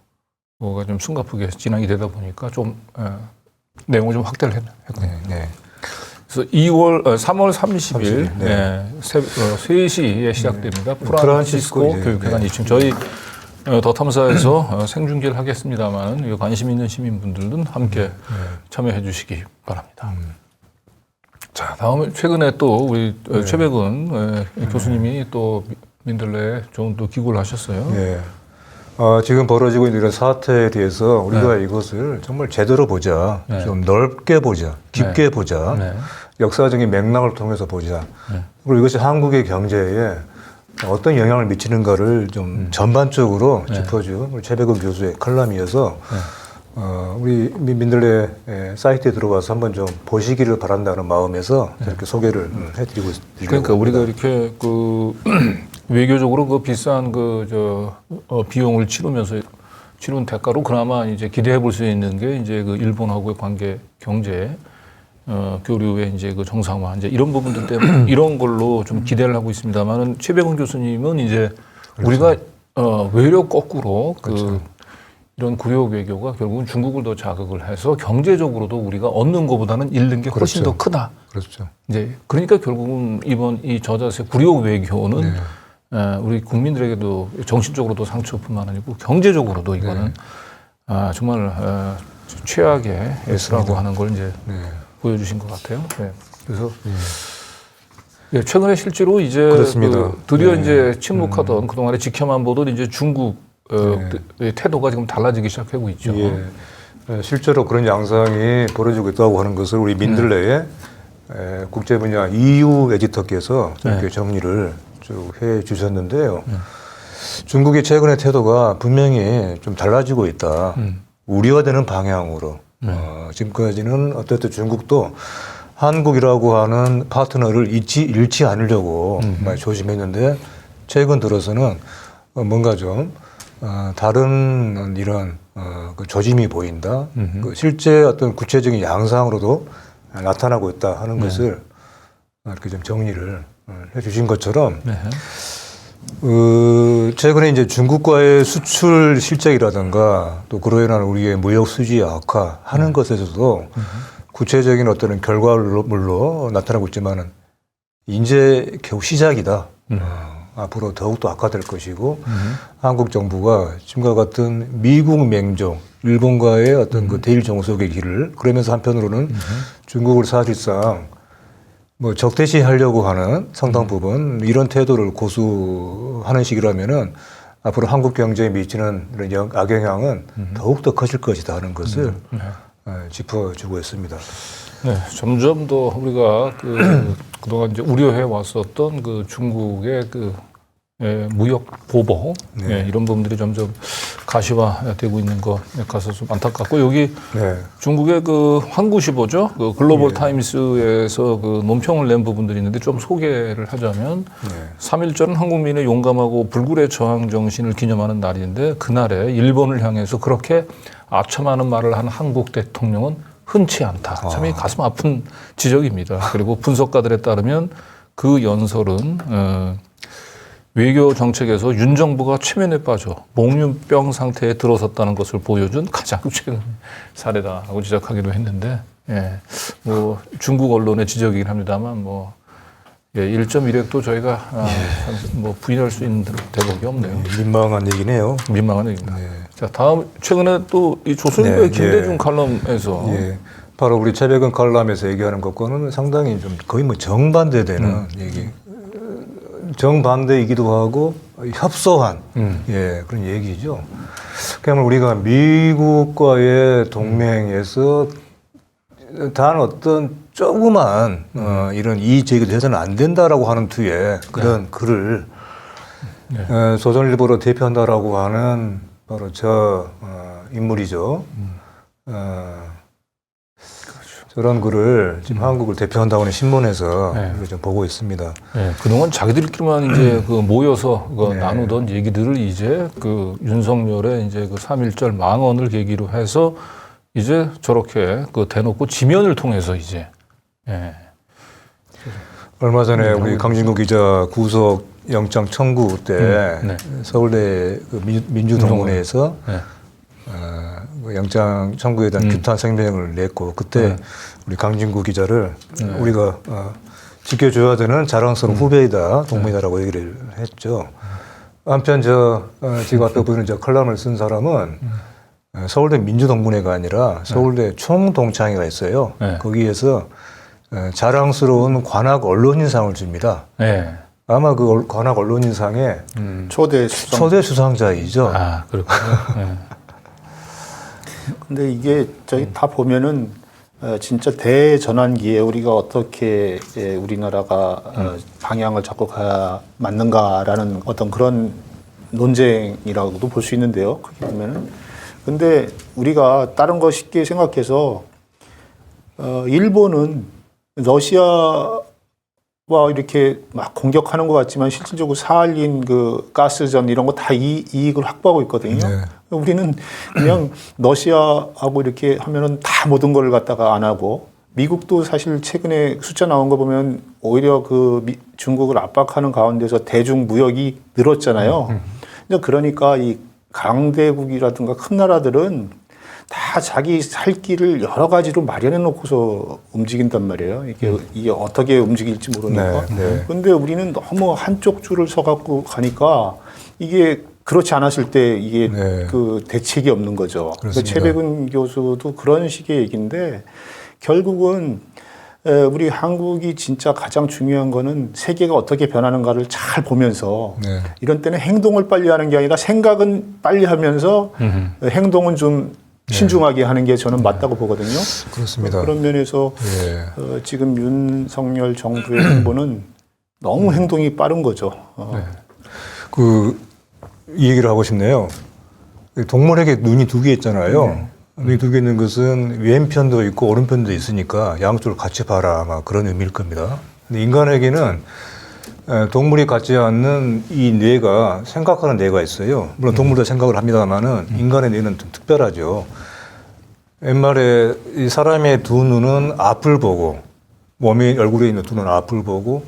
좀 숨가쁘게 진행이 되다 보니까 좀 내용을 좀 확대를 했거든요. 그래서 3월 30일 새벽 3시에 시작됩니다. 프란시스코 교육회관 2층. 저희 더 탐사에서 생중계를 하겠습니다만 관심 있는 시민분들은 함께 참여해 주시기 바랍니다. 자, 다음에 최근에 또 우리 최백은 교수님이 또 민들레에 좋은 또 기고를 하셨어요. 예. 지금 벌어지고 있는 이런 사태에 대해서 우리가 이것을 정말 제대로 보자, 좀 넓게 보자, 깊게 보자, 네. 역사적인 맥락을 통해서 보자. 그리고 이것이 한국의 경제에 어떤 영향을 미치는가를 좀 전반적으로 짚어준 우리 최백은 교수의 칼럼이어서 우리 민들레 사이트에 들어가서 한번 좀 보시기를 바란다는 마음에서 이렇게 소개를 해드리고 있습니다. 그러니까 우리가 이렇게 그 외교적으로 그 비싼 비용을 치른 대가로 그나마 이제 기대해 볼 수 있는 게 이제 그 일본하고의 관계, 경제, 교류의 이제 그 정상화, 이제 이런 부분들 때문에 이런 걸로 좀 기대를 하고 있습니다만은 최백은 교수님은 이제 우리가 외려 거꾸로 이런 구력 외교가 결국은 중국을 더 자극을 해서 경제적으로도 우리가 얻는 것보다는 잃는 게 훨씬 더 크다. 그렇죠. 이제 그러니까 결국은 이번 이 저자세 구력 외교는 우리 국민들에게도 정신적으로도 상처뿐만 아니고 경제적으로도 이거는 정말 최악의 S라고 하는 걸 이제 보여주신 것 같아요. 네. 그래서 최근에 실제로 이제 그렇습니다. 드디어 이제 침묵하던 그동안에 지켜만 보던 이제 중국 태도가 지금 달라지기 시작하고 있죠. 예. 실제로 그런 양상이 벌어지고 있다고 하는 것을 우리 민들레의 국제 분야 EU 에디터께서 이렇게 정리를 쭉 해 주셨는데요. 중국의 최근의 태도가 분명히 좀 달라지고 있다. 우려되는 방향으로. 지금까지는 어쨌든 중국도 한국이라고 하는 파트너를 잃지 않으려고 많이 조심했는데 최근 들어서는 뭔가 좀 다른 이런 그 조짐이 보인다. 그 실제 어떤 구체적인 양상으로도 나타나고 있다 하는 것을 이렇게 좀 정리를 해주신 것처럼 최근에 이제 중국과의 수출 실적이라든가 또 그로 인한 우리의 무역 수지 악화하는 것에서도 구체적인 어떤 결과물로 나타나고 있지만은 이제 겨우 시작이다. 앞으로 더욱더 악화될 것이고 한국 정부가 지금과 같은 미국 맹종, 일본과의 어떤 그 대일 정속의 길을 그러면서 한편으로는 중국을 사실상 뭐 적대시하려고 하는 상당 부분 이런 태도를 고수하는 식이라면은 앞으로 한국 경제에 미치는 이런 악영향은 더욱더 커질 것이다 하는 것을 짚어주고 있습니다. 네, 점점 더 우리가 그동안 이제 우려해 왔었던 그 중국의 무역 보복 이런 부분들이 점점 가시화되고 있는 것 같아서 좀 안타깝고 여기 중국의 그 환구시보죠, 그 글로벌 타임스에서 그 논평을 낸 부분들이 있는데 좀 소개를 하자면 3.1절은 한국민의 용감하고 불굴의 저항 정신을 기념하는 날인데 그날에 일본을 향해서 그렇게 아첨하는 말을 한 한국 대통령은 흔치 않다. 참 이 가슴 아픈 지적입니다. 그리고 분석가들에 따르면 그 연설은 외교 정책에서 윤 정부가 최면에 빠져 몽유병 상태에 들어섰다는 것을 보여준 가장 최근 사례다라고 지적하기도 했는데, 뭐 중국 언론의 지적이긴 합니다만, 1.1핵도 저희가 뭐 부인할 수 있는 대목이 없네요. 민망한 얘기네요. 민망한 얘기입니다. 자, 다음 최근에 또 이 조선일보의 김대중 칼럼에서 바로 우리 최백은 칼럼에서 얘기하는 것과는 상당히 좀 거의 뭐 정반대되는 얘기. 정반대이기도 하고 협소한 그런 얘기죠. 그러면 우리가 미국과의 동맹에서 단 어떤 조그만 이런 이의 제기도 해서는 안 된다라고 하는 투에 그런 글을 조선일보로 대표한다라고 하는 바로 저 인물이죠. 저런 글을 지금 한국을 대표한다고 하는 신문에서 좀 보고 있습니다. 그동안 자기들끼리만 이제 모여서 나누던 얘기들을 이제 그 윤석열의 이제 그 3.1절 망언을 계기로 해서 이제 저렇게 대놓고 지면을 통해서 이제. 얼마 전에 우리 강진구 기자 구속 영장 청구 때 서울대 그 민주동문회에서 영장 청구에 대한 규탄声明을 냈고 그때 우리 강진구 기자를 우리가 지켜줘야 되는 자랑스러운 후배이다, 동문이다라고 얘기를 했죠. 한편 지금 앞에 보이는 저 칼럼을 쓴 사람은 서울대 민주동문회가 아니라 서울대 총동창회가 있어요. 거기에서 자랑스러운 관악 언론인상을 줍니다. 네. 아마 그 관악 언론인상의 초대 수상. 초대 수상자이죠. 아, 그렇군요. 네. 근데 이게 저희 다 보면은 진짜 대전환기에 우리가 어떻게 우리나라가 방향을 잡고 가야 맞는가라는 어떤 그런 논쟁이라고도 볼 수 있는데요. 그렇게 보면은. 근데 우리가 다른 거 쉽게 생각해서 일본은 러시아와 이렇게 막 공격하는 것 같지만 실질적으로 사할린 그 가스전 이런 거 다 이익을 확보하고 있거든요. 네. 우리는 그냥 러시아하고 이렇게 하면은 다 모든 걸 갖다가 안 하고 미국도 사실 최근에 숫자 나온 거 보면 오히려 그 중국을 압박하는 가운데서 대중 무역이 늘었잖아요. 그러니까 이 강대국이라든가 큰 나라들은 다 자기 살 길을 여러 가지로 마련해 놓고서 움직인단 말이에요. 이게 어떻게 움직일지 모르니까. 네. 근데 우리는 너무 한쪽 줄을 서갖고 가니까 이게 그렇지 않았을 때 이게 네. 그 대책이 없는 거죠. 그렇습니다. 최백은 교수도 그런 식의 얘기인데 결국은 우리 한국이 진짜 가장 중요한 거는 세계가 어떻게 변하는가를 잘 보면서 네. 이런 때는 행동을 빨리 하는 게 아니라 생각은 빨리 하면서 행동은 좀 신중하게 하는 게 저는 맞다고 보거든요. 그렇습니다. 그런 면에서 예. 지금 윤석열 정부의 행보는 너무 행동이 빠른 거죠. 이 얘기를 하고 싶네요. 동물에게 눈이 두 개 있잖아요. 눈이 두 개 있는 것은 왼편도 있고 오른편도 있으니까 양쪽을 같이 봐라. 아마 그런 의미일 겁니다. 근데 인간에게는 동물이 갖지 않는 이 뇌가 생각하는 뇌가 있어요. 물론 동물도 생각을 합니다만은 인간의 뇌는 좀 특별하죠. 옛말에 이 사람의 두 눈은 앞을 보고 몸의 얼굴에 있는 두 눈은 앞을 보고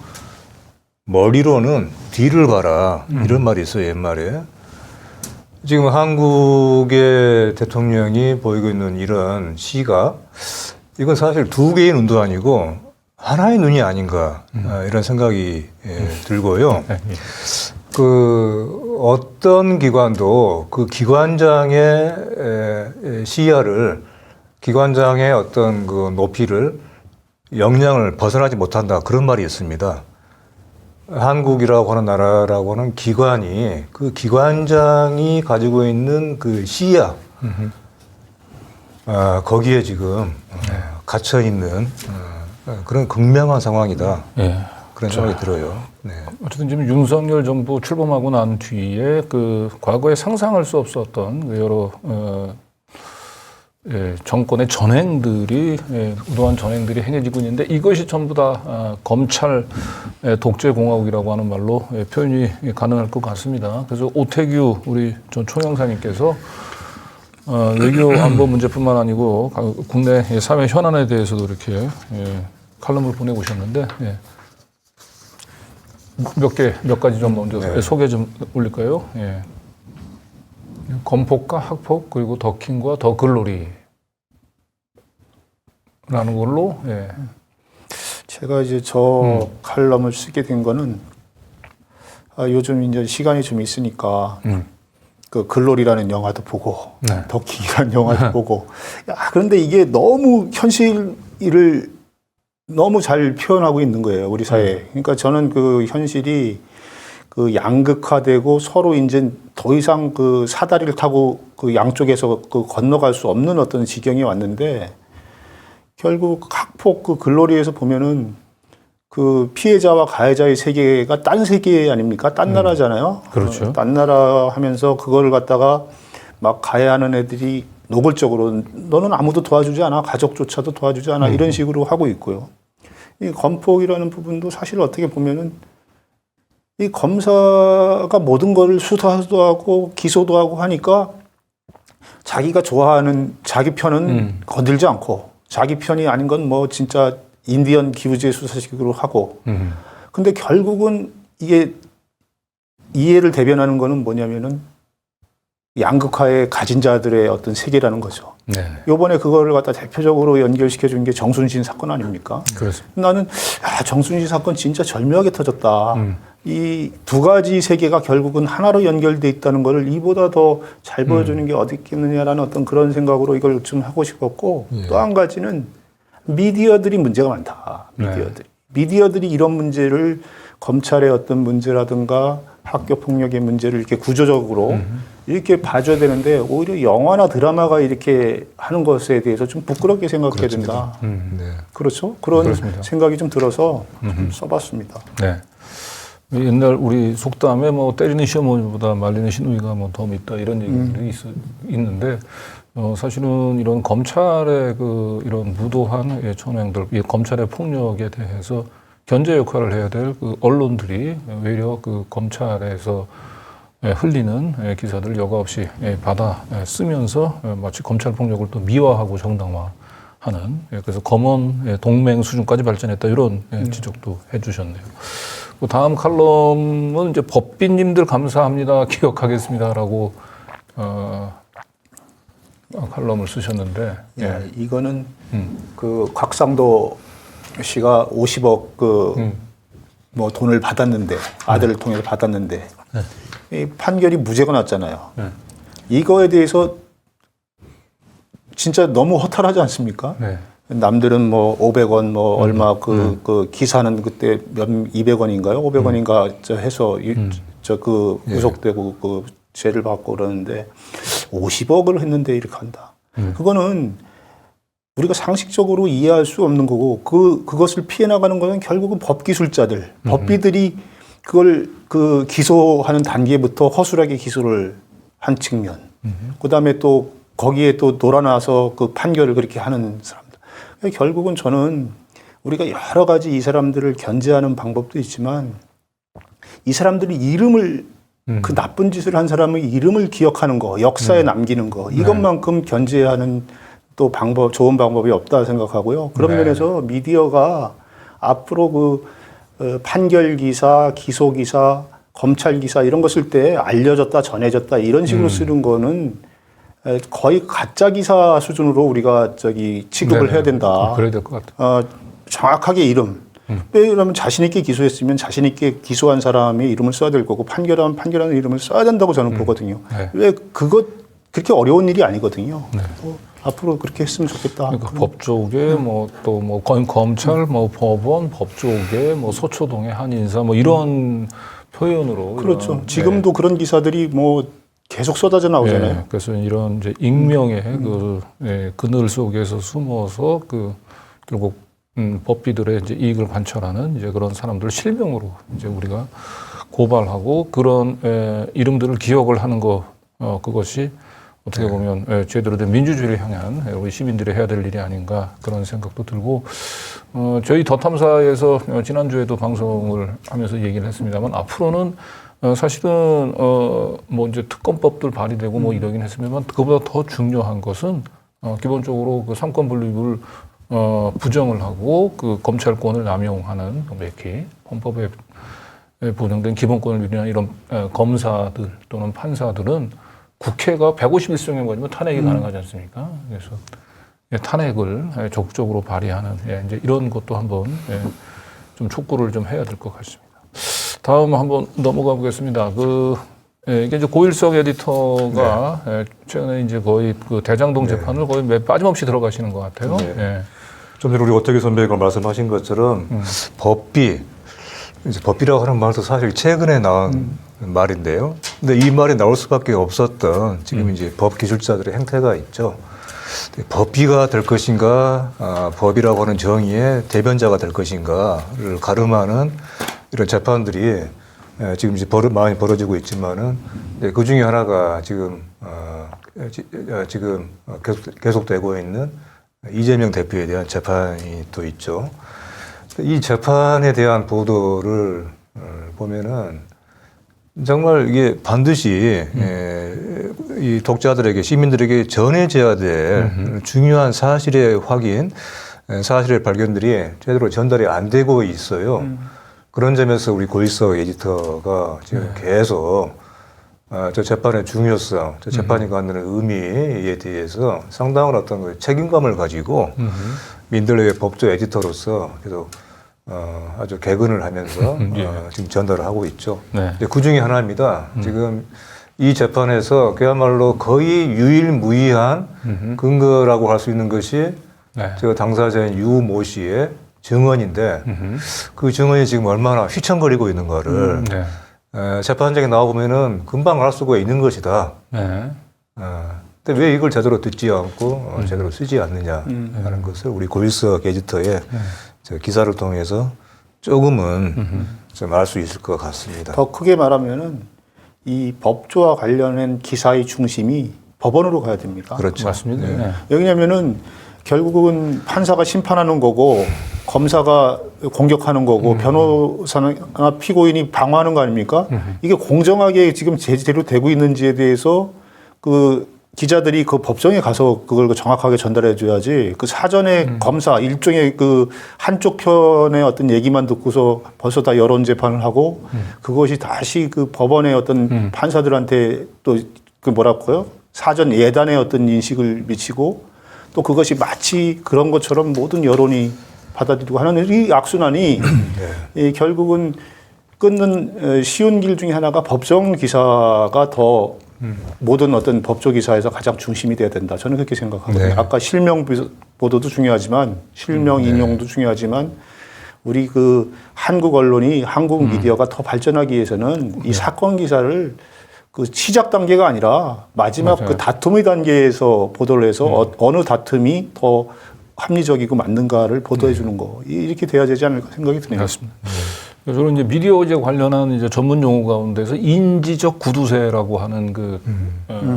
머리로는 뒤를 봐라. 이런 말이 있어요. 옛말에. 지금 한국의 대통령이 보이고 있는 이런 시가 이건 사실 두 개의 눈도 아니고 하나의 눈이 아닌가 이런 생각이 들고요. 그 어떤 기관도 그 기관장의 시야를 기관장의 어떤 그 높이를 역량을 벗어나지 못한다 그런 말이 있습니다. 한국이라고 하는 나라라고는 기관이 그 기관장이 가지고 있는 그 시야 거기에 지금 갇혀 있는 그런 극명한 상황이다. 예. 그런 생각이 들어요. 네. 어쨌든 지금 윤석열 정부 출범하고 난 뒤에 그 과거에 상상할 수 없었던 그 여러 정권의 전횡들이 의도한 전횡들이 행해지고 있는데 이것이 전부 다 검찰 독재 공화국이라고 하는 말로 표현이 가능할 것 같습니다. 그래서 오태규 우리 전 총영사님께서 외교 안보 문제뿐만 아니고 국내 사회 현안에 대해서도 이렇게 칼럼을 보내오셨는데 몇 가지 좀 먼저 소개 좀 올릴까요? 건폭과 학폭 그리고 더킹과 더 글로리 라는 걸로 제가 이제 저 칼럼을 쓰게 된 거는 요즘 이제 시간이 좀 있으니까 그 글로리라는 영화도 보고 더킹이라는 영화도 보고 그런데 이게 너무 현실을 너무 잘 표현하고 있는 거예요 우리 사회에. 그러니까 저는 그 현실이 그 양극화되고 서로 이제 더 이상 그 사다리를 타고 그 양쪽에서 그 건너갈 수 없는 어떤 지경이 왔는데 결국 학폭 그 글로리에서 보면은 그 피해자와 가해자의 세계가 딴 세계 아닙니까? 딴 나라잖아요. 그렇죠. 딴 나라 하면서 그걸 갖다가 막 가해하는 애들이 노골적으로 너는 아무도 도와주지 않아. 가족조차도 도와주지 않아. 이런 식으로 하고 있고요. 이 건폭이라는 부분도 사실 어떻게 보면은 이 검사가 모든 거를 수사도 하고 기소도 하고 하니까 자기가 좋아하는 자기 편은 건들지 않고 자기 편이 아닌 건 뭐 진짜 인디언 기우제 수사식으로 하고 근데 결국은 이게 이해를 대변하는 거는 뭐냐면은 양극화에 가진 자들의 어떤 세계라는 거죠. 요번에 그거를 갖다 대표적으로 연결시켜 준 게 정순신 사건 아닙니까? 그렇습니다. 나는 정순신 사건 진짜 절묘하게 터졌다. 이 두 가지 세계가 결국은 하나로 연결돼 있다는 거를 이보다 더 잘 보여주는 게 어디 있겠느냐라는 어떤 그런 생각으로 이걸 좀 하고 싶었고 또 한 가지는 미디어들이 문제가 많다. 미디어들이 이런 문제를 검찰의 어떤 문제라든가 학교 폭력의 문제를 이렇게 구조적으로 이렇게 봐줘야 되는데 오히려 영화나 드라마가 이렇게 하는 것에 대해서 좀 부끄럽게 생각해야 된다. 네. 그렇죠? 그런 그렇습니다. 생각이 좀 들어서 좀 써봤습니다. 네. 옛날 우리 속담에 뭐 때리는 시어머니보다 말리는 시누이가 뭐 더 밉다 이런 얘기들이 있는데 사실은 이런 검찰의 그 이런 무도한 천행들, 이 검찰의 폭력에 대해서 견제 역할을 해야 될 그 언론들이 외려 그 검찰에서 흘리는 기사들을 여과 없이 받아 쓰면서 마치 검찰 폭력을 또 미화하고 정당화하는 그래서 검언 동맹 수준까지 발전했다 이런 지적도 해주셨네요. 다음 칼럼은 이제 법비님들 감사합니다, 기억하겠습니다라고 칼럼을 쓰셨는데, 예, 이거는 그 곽상도 씨가 50억 뭐 돈을 받았는데 아들을 통해서 받았는데 이 판결이 무죄가 났잖아요. 이거에 대해서 진짜 너무 허탈하지 않습니까? 네. 남들은 뭐 500원 뭐 얼마 그 기사는 그때 몇 200원인가요? 500원인가 저 해서 저 그 구속되고 그 죄를 받고 그러는데 50억을 했는데 이렇게 한다. 그거는 우리가 상식적으로 이해할 수 없는 거고 그것을 피해 나가는 것은 결국은 법기술자들, 법비들이 그걸 그 기소하는 단계부터 허술하게 기소를 한 측면. 그다음에 또 거기에 또 놀아나서 그 판결을 그렇게 하는 사람들. 결국은 저는 우리가 여러 가지 이 사람들을 견제하는 방법도 있지만 이 사람들이 이름을 그 나쁜 짓을 한 사람의 이름을 기억하는 거, 역사에 남기는 거 이것만큼 견제하는 또 좋은 방법이 없다 생각하고요. 그런 면에서 미디어가 앞으로 그 판결 기사, 기소 기사, 검찰 기사 이런 거 쓸 때 알려졌다, 전해졌다 이런 식으로 쓰는 거는 거의 가짜 기사 수준으로 우리가 취급을 해야 된다. 그래야 될 것 같아요. 정확하게 이름. 왜냐하면 자신 있게 기소했으면 자신 있게 기소한 사람의 이름을 써야 될 거고 판결하는 이름을 써야 된다고 저는 보거든요. 왜 그렇게 어려운 일이 아니거든요. 앞으로 그렇게 했으면 좋겠다. 그러니까 법조계 뭐 검찰 뭐 법원 법조계 뭐 소초동의 한 인사 뭐 이런 표현으로 그렇죠. 이런, 지금도 그런 기사들이 뭐 계속 쏟아져 나오잖아요. 네, 그래서 이런 이제 익명의 그늘 속에서 숨어서 결국 법비들의 이제 이익을 관철하는 이제 그런 사람들을 실명으로 이제 우리가 고발하고 그런 이름들을 기억을 하는 거 그것이 어떻게 보면 제대로 된 민주주의를 향한 우리 시민들이 해야 될 일이 아닌가 그런 생각도 들고 저희 더 탐사에서 지난주에도 방송을 하면서 얘기를 했습니다만 앞으로는 사실은 뭐 이제 특검법들 발의되고 뭐 이러긴 했습니다만 그보다 더 중요한 것은 기본적으로 그 삼권 분립을 부정을 하고 그 검찰권을 남용하는 매키 헌법에 보장된 기본권을 유린하는 이런 검사들 또는 판사들은 국회가 151석에 걸리면 탄핵이 가능하지 않습니까? 그래서 탄핵을 적극적으로 발의하는 이제 이런 것도 한번 좀 촉구를 좀 해야 될 것 같습니다. 다음 한번 넘어가 보겠습니다. 이게 이제 고일석 에디터가 최근에 이제 거의 그 대장동 재판을 거의 빠짐없이 들어가시는 것 같아요. 좀 전에 우리 오태기 선배가 말씀하신 것처럼 법비라고 하는 말도 사실 최근에 나온 말인데요. 근데 이 말이 나올 수밖에 없었던 지금 이제 법 기술자들의 행태가 있죠. 법비가 될 것인가, 법이라고 하는 정의의 대변자가 될 것인가를 가름하는 이런 재판들이 지금 이제 많이 벌어지고 있지만은 그 중에 하나가 지금 계속되고 있는 이재명 대표에 대한 재판이 또 있죠. 이 재판에 대한 보도를 보면은 정말 이게 반드시 이 독자들에게 시민들에게 전해져야 될 중요한 사실의 확인, 사실의 발견들이 제대로 전달이 안 되고 있어요. 그런 점에서 우리 고일석 에디터가 지금 계속 저 재판의 중요성, 저 재판이 갖는 의미에 대해서 상당한 어떤 그 책임감을 가지고 민들레의 법조 에디터로서 계속 아주 개근을 하면서 지금 전달을 하고 있죠. 그 중에 하나입니다. 지금 이 재판에서 그야말로 거의 유일무이한 근거라고 할 수 있는 것이 네. 저 당사자인 유모 씨의 증언인데 그 증언이 지금 얼마나 휘청거리고 있는 거를 네. 재판장에 나와보면은 금방 알 수가 있는 것이다. 네. 근데 왜 이걸 제대로 듣지 않고 제대로 쓰지 않느냐 하는 것을 우리 고일서 게지터의 저 기사를 통해서 조금은 좀 알 수 있을 것 같습니다. 더 크게 말하면은 이 법조와 관련된 기사의 중심이 법원으로 가야 됩니다. 그렇죠. 맞습니다. 네. 네. 왜냐면은 결국은 판사가 심판하는 거고 검사가 공격하는 거고 변호사나 피고인이 방어하는 거 아닙니까? 이게 공정하게 지금 제대로 되고 있는지에 대해서 그 기자들이 그 법정에 가서 그걸 정확하게 전달해 줘야지 그 사전에 검사 일종의 그 한쪽 편의 어떤 얘기만 듣고서 벌써 다 여론 재판을 하고 그것이 다시 그 법원의 어떤 판사들한테 또 그 뭐랄까요? 사전 예단의 어떤 인식을 미치고 또 그것이 마치 그런 것처럼 모든 여론이 받아들이고 하는 이 악순환이 이 결국은 끊는 쉬운 길 중에 하나가 법정 기사가 더 모든 어떤 법조 기사에서 가장 중심이 돼야 된다. 저는 그렇게 생각하거든요. 네. 아까 실명 보도도 중요하지만 실명 인용도 중요하지만 우리 그 한국 언론이 한국 미디어가 더 발전하기 위해서는 이 사건 기사를 그 시작 단계가 아니라 마지막 맞아요. 그 다툼의 단계에서 보도를 해서 어느 다툼이 더 합리적이고 맞는가를 보도해 주는 거 이렇게 돼야 되지 않을까 생각이 드네요. 그렇습니다. 저는 이제 미디어에 관련한 이제 전문 용어 가운데서 인지적 구두쇠라고 하는 그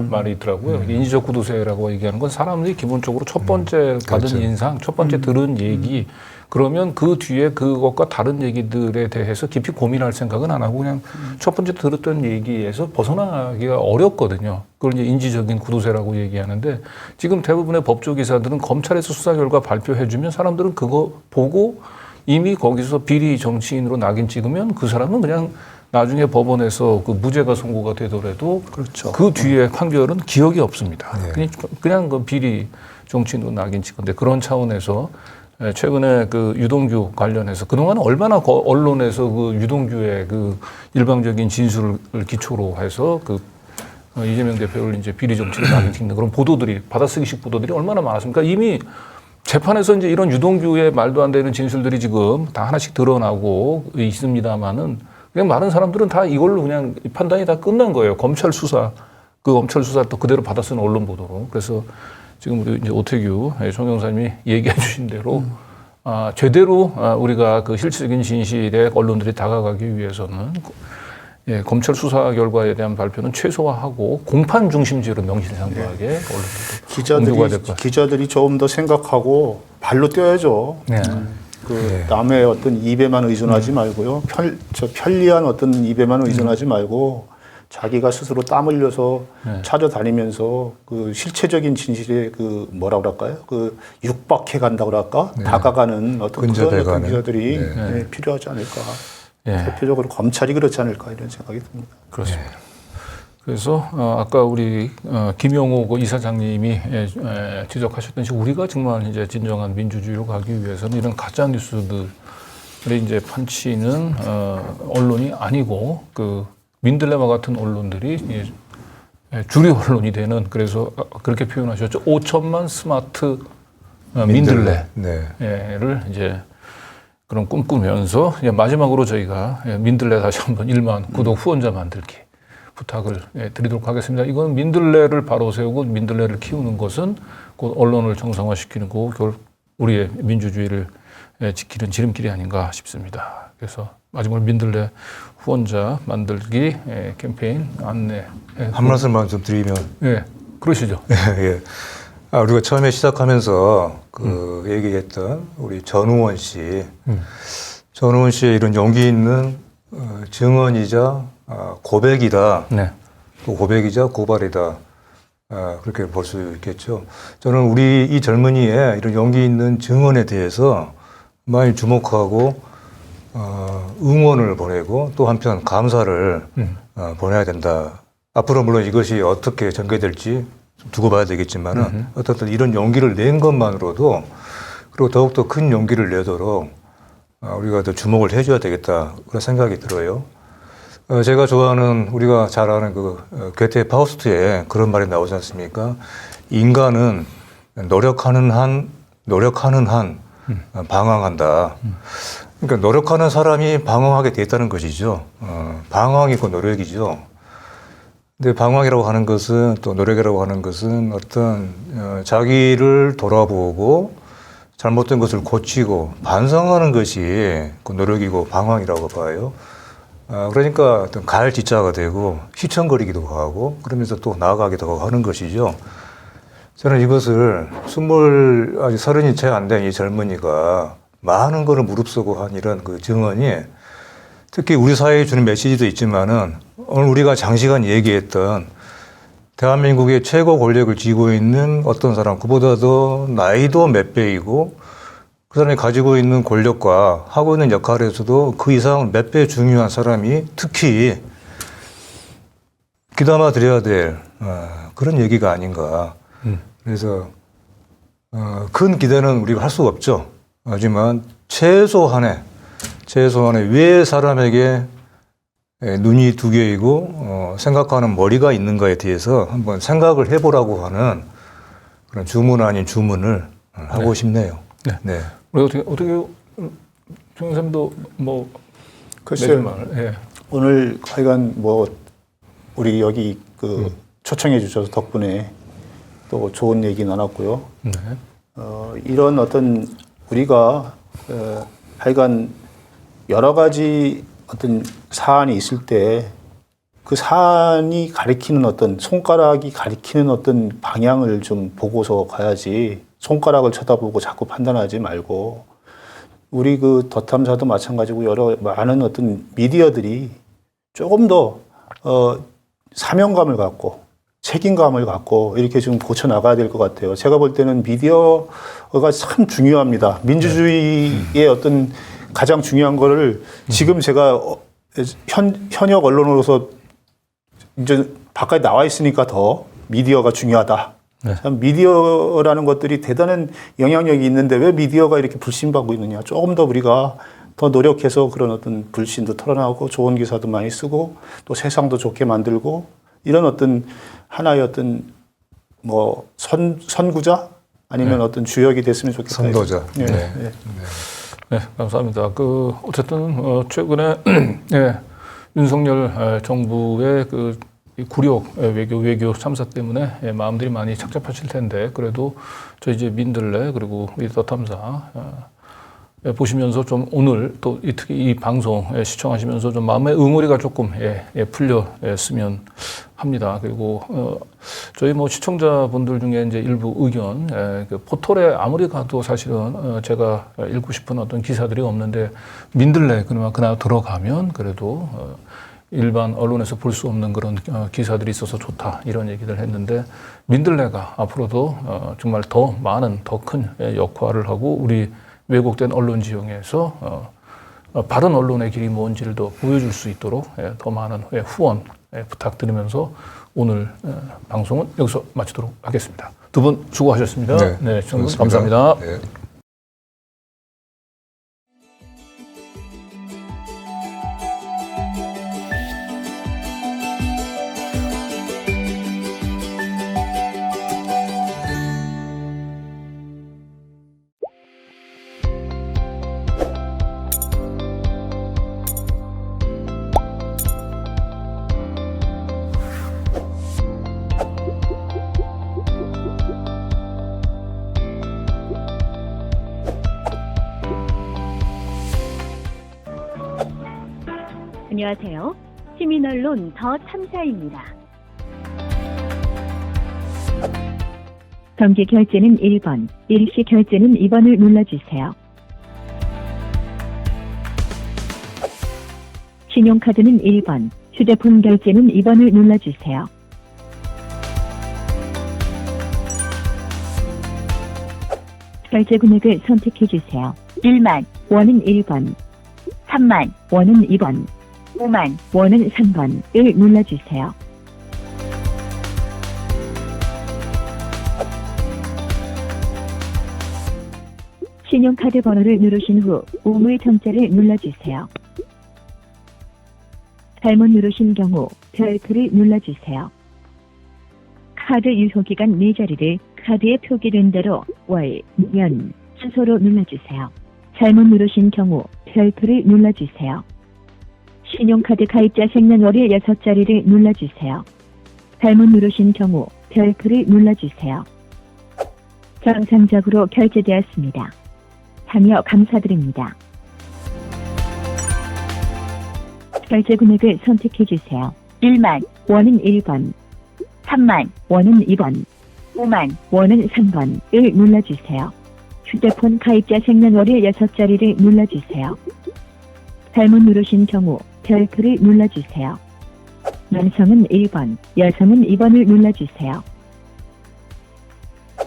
말이 있더라고요. 인지적 구두쇠라고 얘기하는 건 사람들이 기본적으로 첫 번째 받은 그렇죠. 인상, 첫 번째 들은 얘기, 그러면 그 뒤에 그것과 다른 얘기들에 대해서 깊이 고민할 생각은 안 하고 그냥 첫 번째 들었던 얘기에서 벗어나기가 어렵거든요. 그걸 이제 인지적인 구두쇠라고 얘기하는데 지금 대부분의 법조 기사들은 검찰에서 수사 결과 발표해주면 사람들은 그거 보고 이미 거기서 비리 정치인으로 낙인 찍으면 그 사람은 그냥 나중에 법원에서 그 무죄가 선고가 되더라도 그렇죠. 그 뒤에 판결은 기억이 없습니다. 네. 그냥 그 비리 정치인으로 낙인 찍은데 그런 차원에서 최근에 그 유동규 관련해서 그동안 얼마나 언론에서 그 유동규의 그 일방적인 진술을 기초로 해서 그 이재명 대표를 이제 비리 정치로 낙인 찍는 그런 보도들이 받아쓰기식 보도들이 얼마나 많았습니까? 이미 재판에서 이제 이런 유동규의 말도 안 되는 진술들이 지금 다 하나씩 드러나고 있습니다만은 그냥 많은 사람들은 다 이걸로 그냥 판단이 다 끝난 거예요. 검찰 수사, 그 검찰 수사를 또 그대로 받아 쓰는 언론 보도로. 그래서 지금 우리 이제 오태규 정 형사님이 얘기해 주신 대로 제대로 우리가 그 실질적인 진실에 언론들이 다가가기 위해서는 검찰 수사 결과에 대한 발표는 최소화하고 공판 중심제로 명실상부하게 언론들도 공부가 될 것 같아요. 기자들이 조금 더 생각하고 발로 뛰어야죠. 네. 그 남의 어떤 입에만 의존하지 말고요. 편리한 어떤 입에만 의존하지 말고 자기가 스스로 땀 흘려서 찾아다니면서 그 실체적인 진실에 그 뭐라 그럴까요? 그 육박해 간다고 그럴까? 다가가는 어떤 그런 근접해 어떤 가는. 기자들이 네. 필요하지 않을까. 예. 대표적으로 검찰이 그렇지 않을까 이런 생각이 듭니다. 그렇습니다. 그래서 아까 우리 김영호 그 이사장님이 지적하셨던 시 우리가 정말 이제 진정한 민주주의로 가기 위해서는 이런 가짜 뉴스들이 이제 판치는 언론이 아니고 그 민들레와 같은 언론들이 주류 언론이 되는 그래서 그렇게 표현하셨죠. 5천만 스마트 민들레를 네. 이제 그런 꿈꾸면서 마지막으로 저희가 민들레 다시 한번 1만 구독 후원자 만들기 부탁을 드리도록 하겠습니다. 이건 민들레를 바로 세우고 민들레를 키우는 것은 곧 언론을 정상화시키는 거고 결국 우리의 민주주의를 지키는 지름길이 아닌가 싶습니다. 그래서 마지막으로 민들레 후원자 만들기 캠페인 안내. 한 말씀만 좀 드리면. 그러시죠. 예. 우리가 처음에 시작하면서 그 얘기했던 우리 전우원 씨, 전우원 씨의 이런 용기 있는 증언이자 고백이다. 네. 또 고백이자 고발이다. 그렇게 볼 수 있겠죠. 저는 우리 이 젊은이의 이런 용기 있는 증언에 대해서 많이 주목하고 응원을 보내고 또 한편 감사를 보내야 된다. 앞으로 물론 이것이 어떻게 전개될지 두고 봐야 되겠지만은 어떻든 이런 용기를 낸 것만으로도 그리고 더욱더 큰 용기를 내도록 우리가 더 주목을 해줘야 되겠다 그런 생각이 들어요. 제가 좋아하는 우리가 잘 아는 그 괴테 파우스트에 그런 말이 나오지 않습니까? 인간은 노력하는 한 노력하는 한 방황한다. 그러니까 노력하는 사람이 방황하게 됐다는 것이죠. 방황이 그 노력이죠. 근데 방황이라고 하는 것은 또 노력이라고 하는 것은 어떤 자기를 돌아보고 잘못된 것을 고치고 반성하는 것이 그 노력이고 방황이라고 봐요. 그러니까 어떤 가을지자가 되고 휘청거리기도 하고 그러면서 또 나아가기도 하는 것이죠. 저는 이것을 아직 30이 채 안 된 이 젊은이가 많은 거를 무릅쓰고 한 이런 그 증언이 특히 우리 사회에 주는 메시지도 있지만은 오늘 우리가 장시간 얘기했던 대한민국의 최고 권력을 쥐고 있는 어떤 사람, 그보다도 나이도 몇 배이고 그 사람이 가지고 있는 권력과 하고 있는 역할에서도 그 이상 몇 배 중요한 사람이 특히 귀담아 드려야 될 그런 얘기가 아닌가. 그래서 큰 기대는 우리가 할 수가 없죠. 하지만 최소한의 왜 사람에게 눈이 두 개이고 생각하는 머리가 있는가에 대해서 한번 생각을 해보라고 하는 그런 주문 아닌 주문을 하고 싶네요. 네. 네. 우리 어떻게 정 선생님도 뭐 글쎄요. 말, 예. 오늘 하여간 뭐 우리 여기 그 초청해 주셔서 덕분에 또 좋은 얘기 나눴고요. 네. 이런 어떤 우리가 하여간 여러 가지 어떤 사안이 있을 때 그 사안이 가리키는 어떤 손가락이 가리키는 어떤 방향을 좀 보고서 가야지 손가락을 쳐다보고 자꾸 판단하지 말고 우리 그 더탐사도 마찬가지고 많은 어떤 미디어들이 조금 더 사명감을 갖고 책임감을 갖고 이렇게 좀 고쳐 나가야 될 것 같아요. 제가 볼 때는 미디어가 참 중요합니다. 민주주의의 어떤 가장 중요한 거를 지금 제가 현역 언론으로서 이제 바깥에 나와 있으니까 더 미디어가 중요하다. 네. 참 미디어라는 것들이 대단한 영향력이 있는데 왜 미디어가 이렇게 불신받고 있느냐. 조금 더 우리가 더 노력해서 그런 어떤 불신도 털어나오고 좋은 기사도 많이 쓰고 또 세상도 좋게 만들고 이런 어떤 하나의 어떤 뭐 선구자 아니면 어떤 주역이 됐으면 좋겠다. 선도자. 네. 네. 네. 네, 감사합니다. 어쨌든 최근에 예, 윤석열 정부의 그 굴욕 외교 참사 때문에 예, 마음들이 많이 착잡하실 텐데 그래도 저희 이제 민들레 그리고 우리 더탐사 보시면서 좀 오늘 또 특히 이 방송 시청하시면서 좀 마음의 응어리가 조금 풀렸으면 합니다. 그리고 저희 뭐 시청자분들 중에 이제 일부 의견, 그 포털에 아무리 가도 사실은 제가 읽고 싶은 어떤 기사들이 없는데 민들레 그나마 들어가면 그래도 일반 언론에서 볼 수 없는 그런 기사들이 있어서 좋다 이런 얘기를 했는데 민들레가 앞으로도 정말 더 많은 더 큰 역할을 하고 우리 왜곡된 언론 지형에서 바른 언론의 길이 뭔지를 더 보여줄 수 있도록 더 많은 후원 부탁드리면서 오늘 방송은 여기서 마치도록 하겠습니다. 두 분 수고하셨습니다. 네, 시청자 감사합니다. 네. 안녕하세요. 시민언론 더 탐사입니다. 정기 결제는 1번, 일시 결제는 2번을 눌러주세요. 신용카드는 1번, 휴대폰 결제는 2번을 눌러주세요. 결제 금액을 선택해주세요. 1만 원은 1번, 3만 원은 2번, 5만 원은 3번을 눌러주세요. 신용카드 번호를 누르신 후 우물 정자를 눌러주세요. 잘못 누르신 경우 별표를 눌러주세요. 카드 유효기간 4자리를 카드에 표기된 대로 월, 년, 순서로 눌러주세요. 잘못 누르신 경우 별표를 눌러주세요. 신용카드 가입자 생년월일 6자리를 눌러주세요. 잘못 누르신 경우 별표를 눌러주세요. 정상적으로 결제되었습니다. 참여 감사드립니다. 결제 금액을 선택해주세요. 1만 원은 1번, 3만 원은 2번, 5만 원은 3번을 눌러주세요. 휴대폰 가입자 생년월일 6자리를 눌러주세요. 잘못 누르신 경우 별표를 눌러주세요. 남성은 1번, 여성은 2번을 눌러주세요.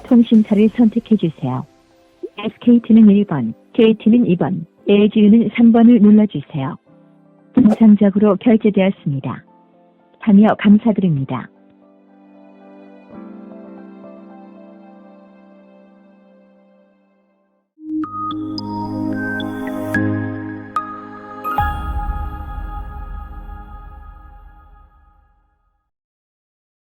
통신사를 선택해주세요. SKT는 1번, KT는 2번, LGU는 3번을 눌러주세요. 정상적으로 결제되었습니다. 참여 감사드립니다.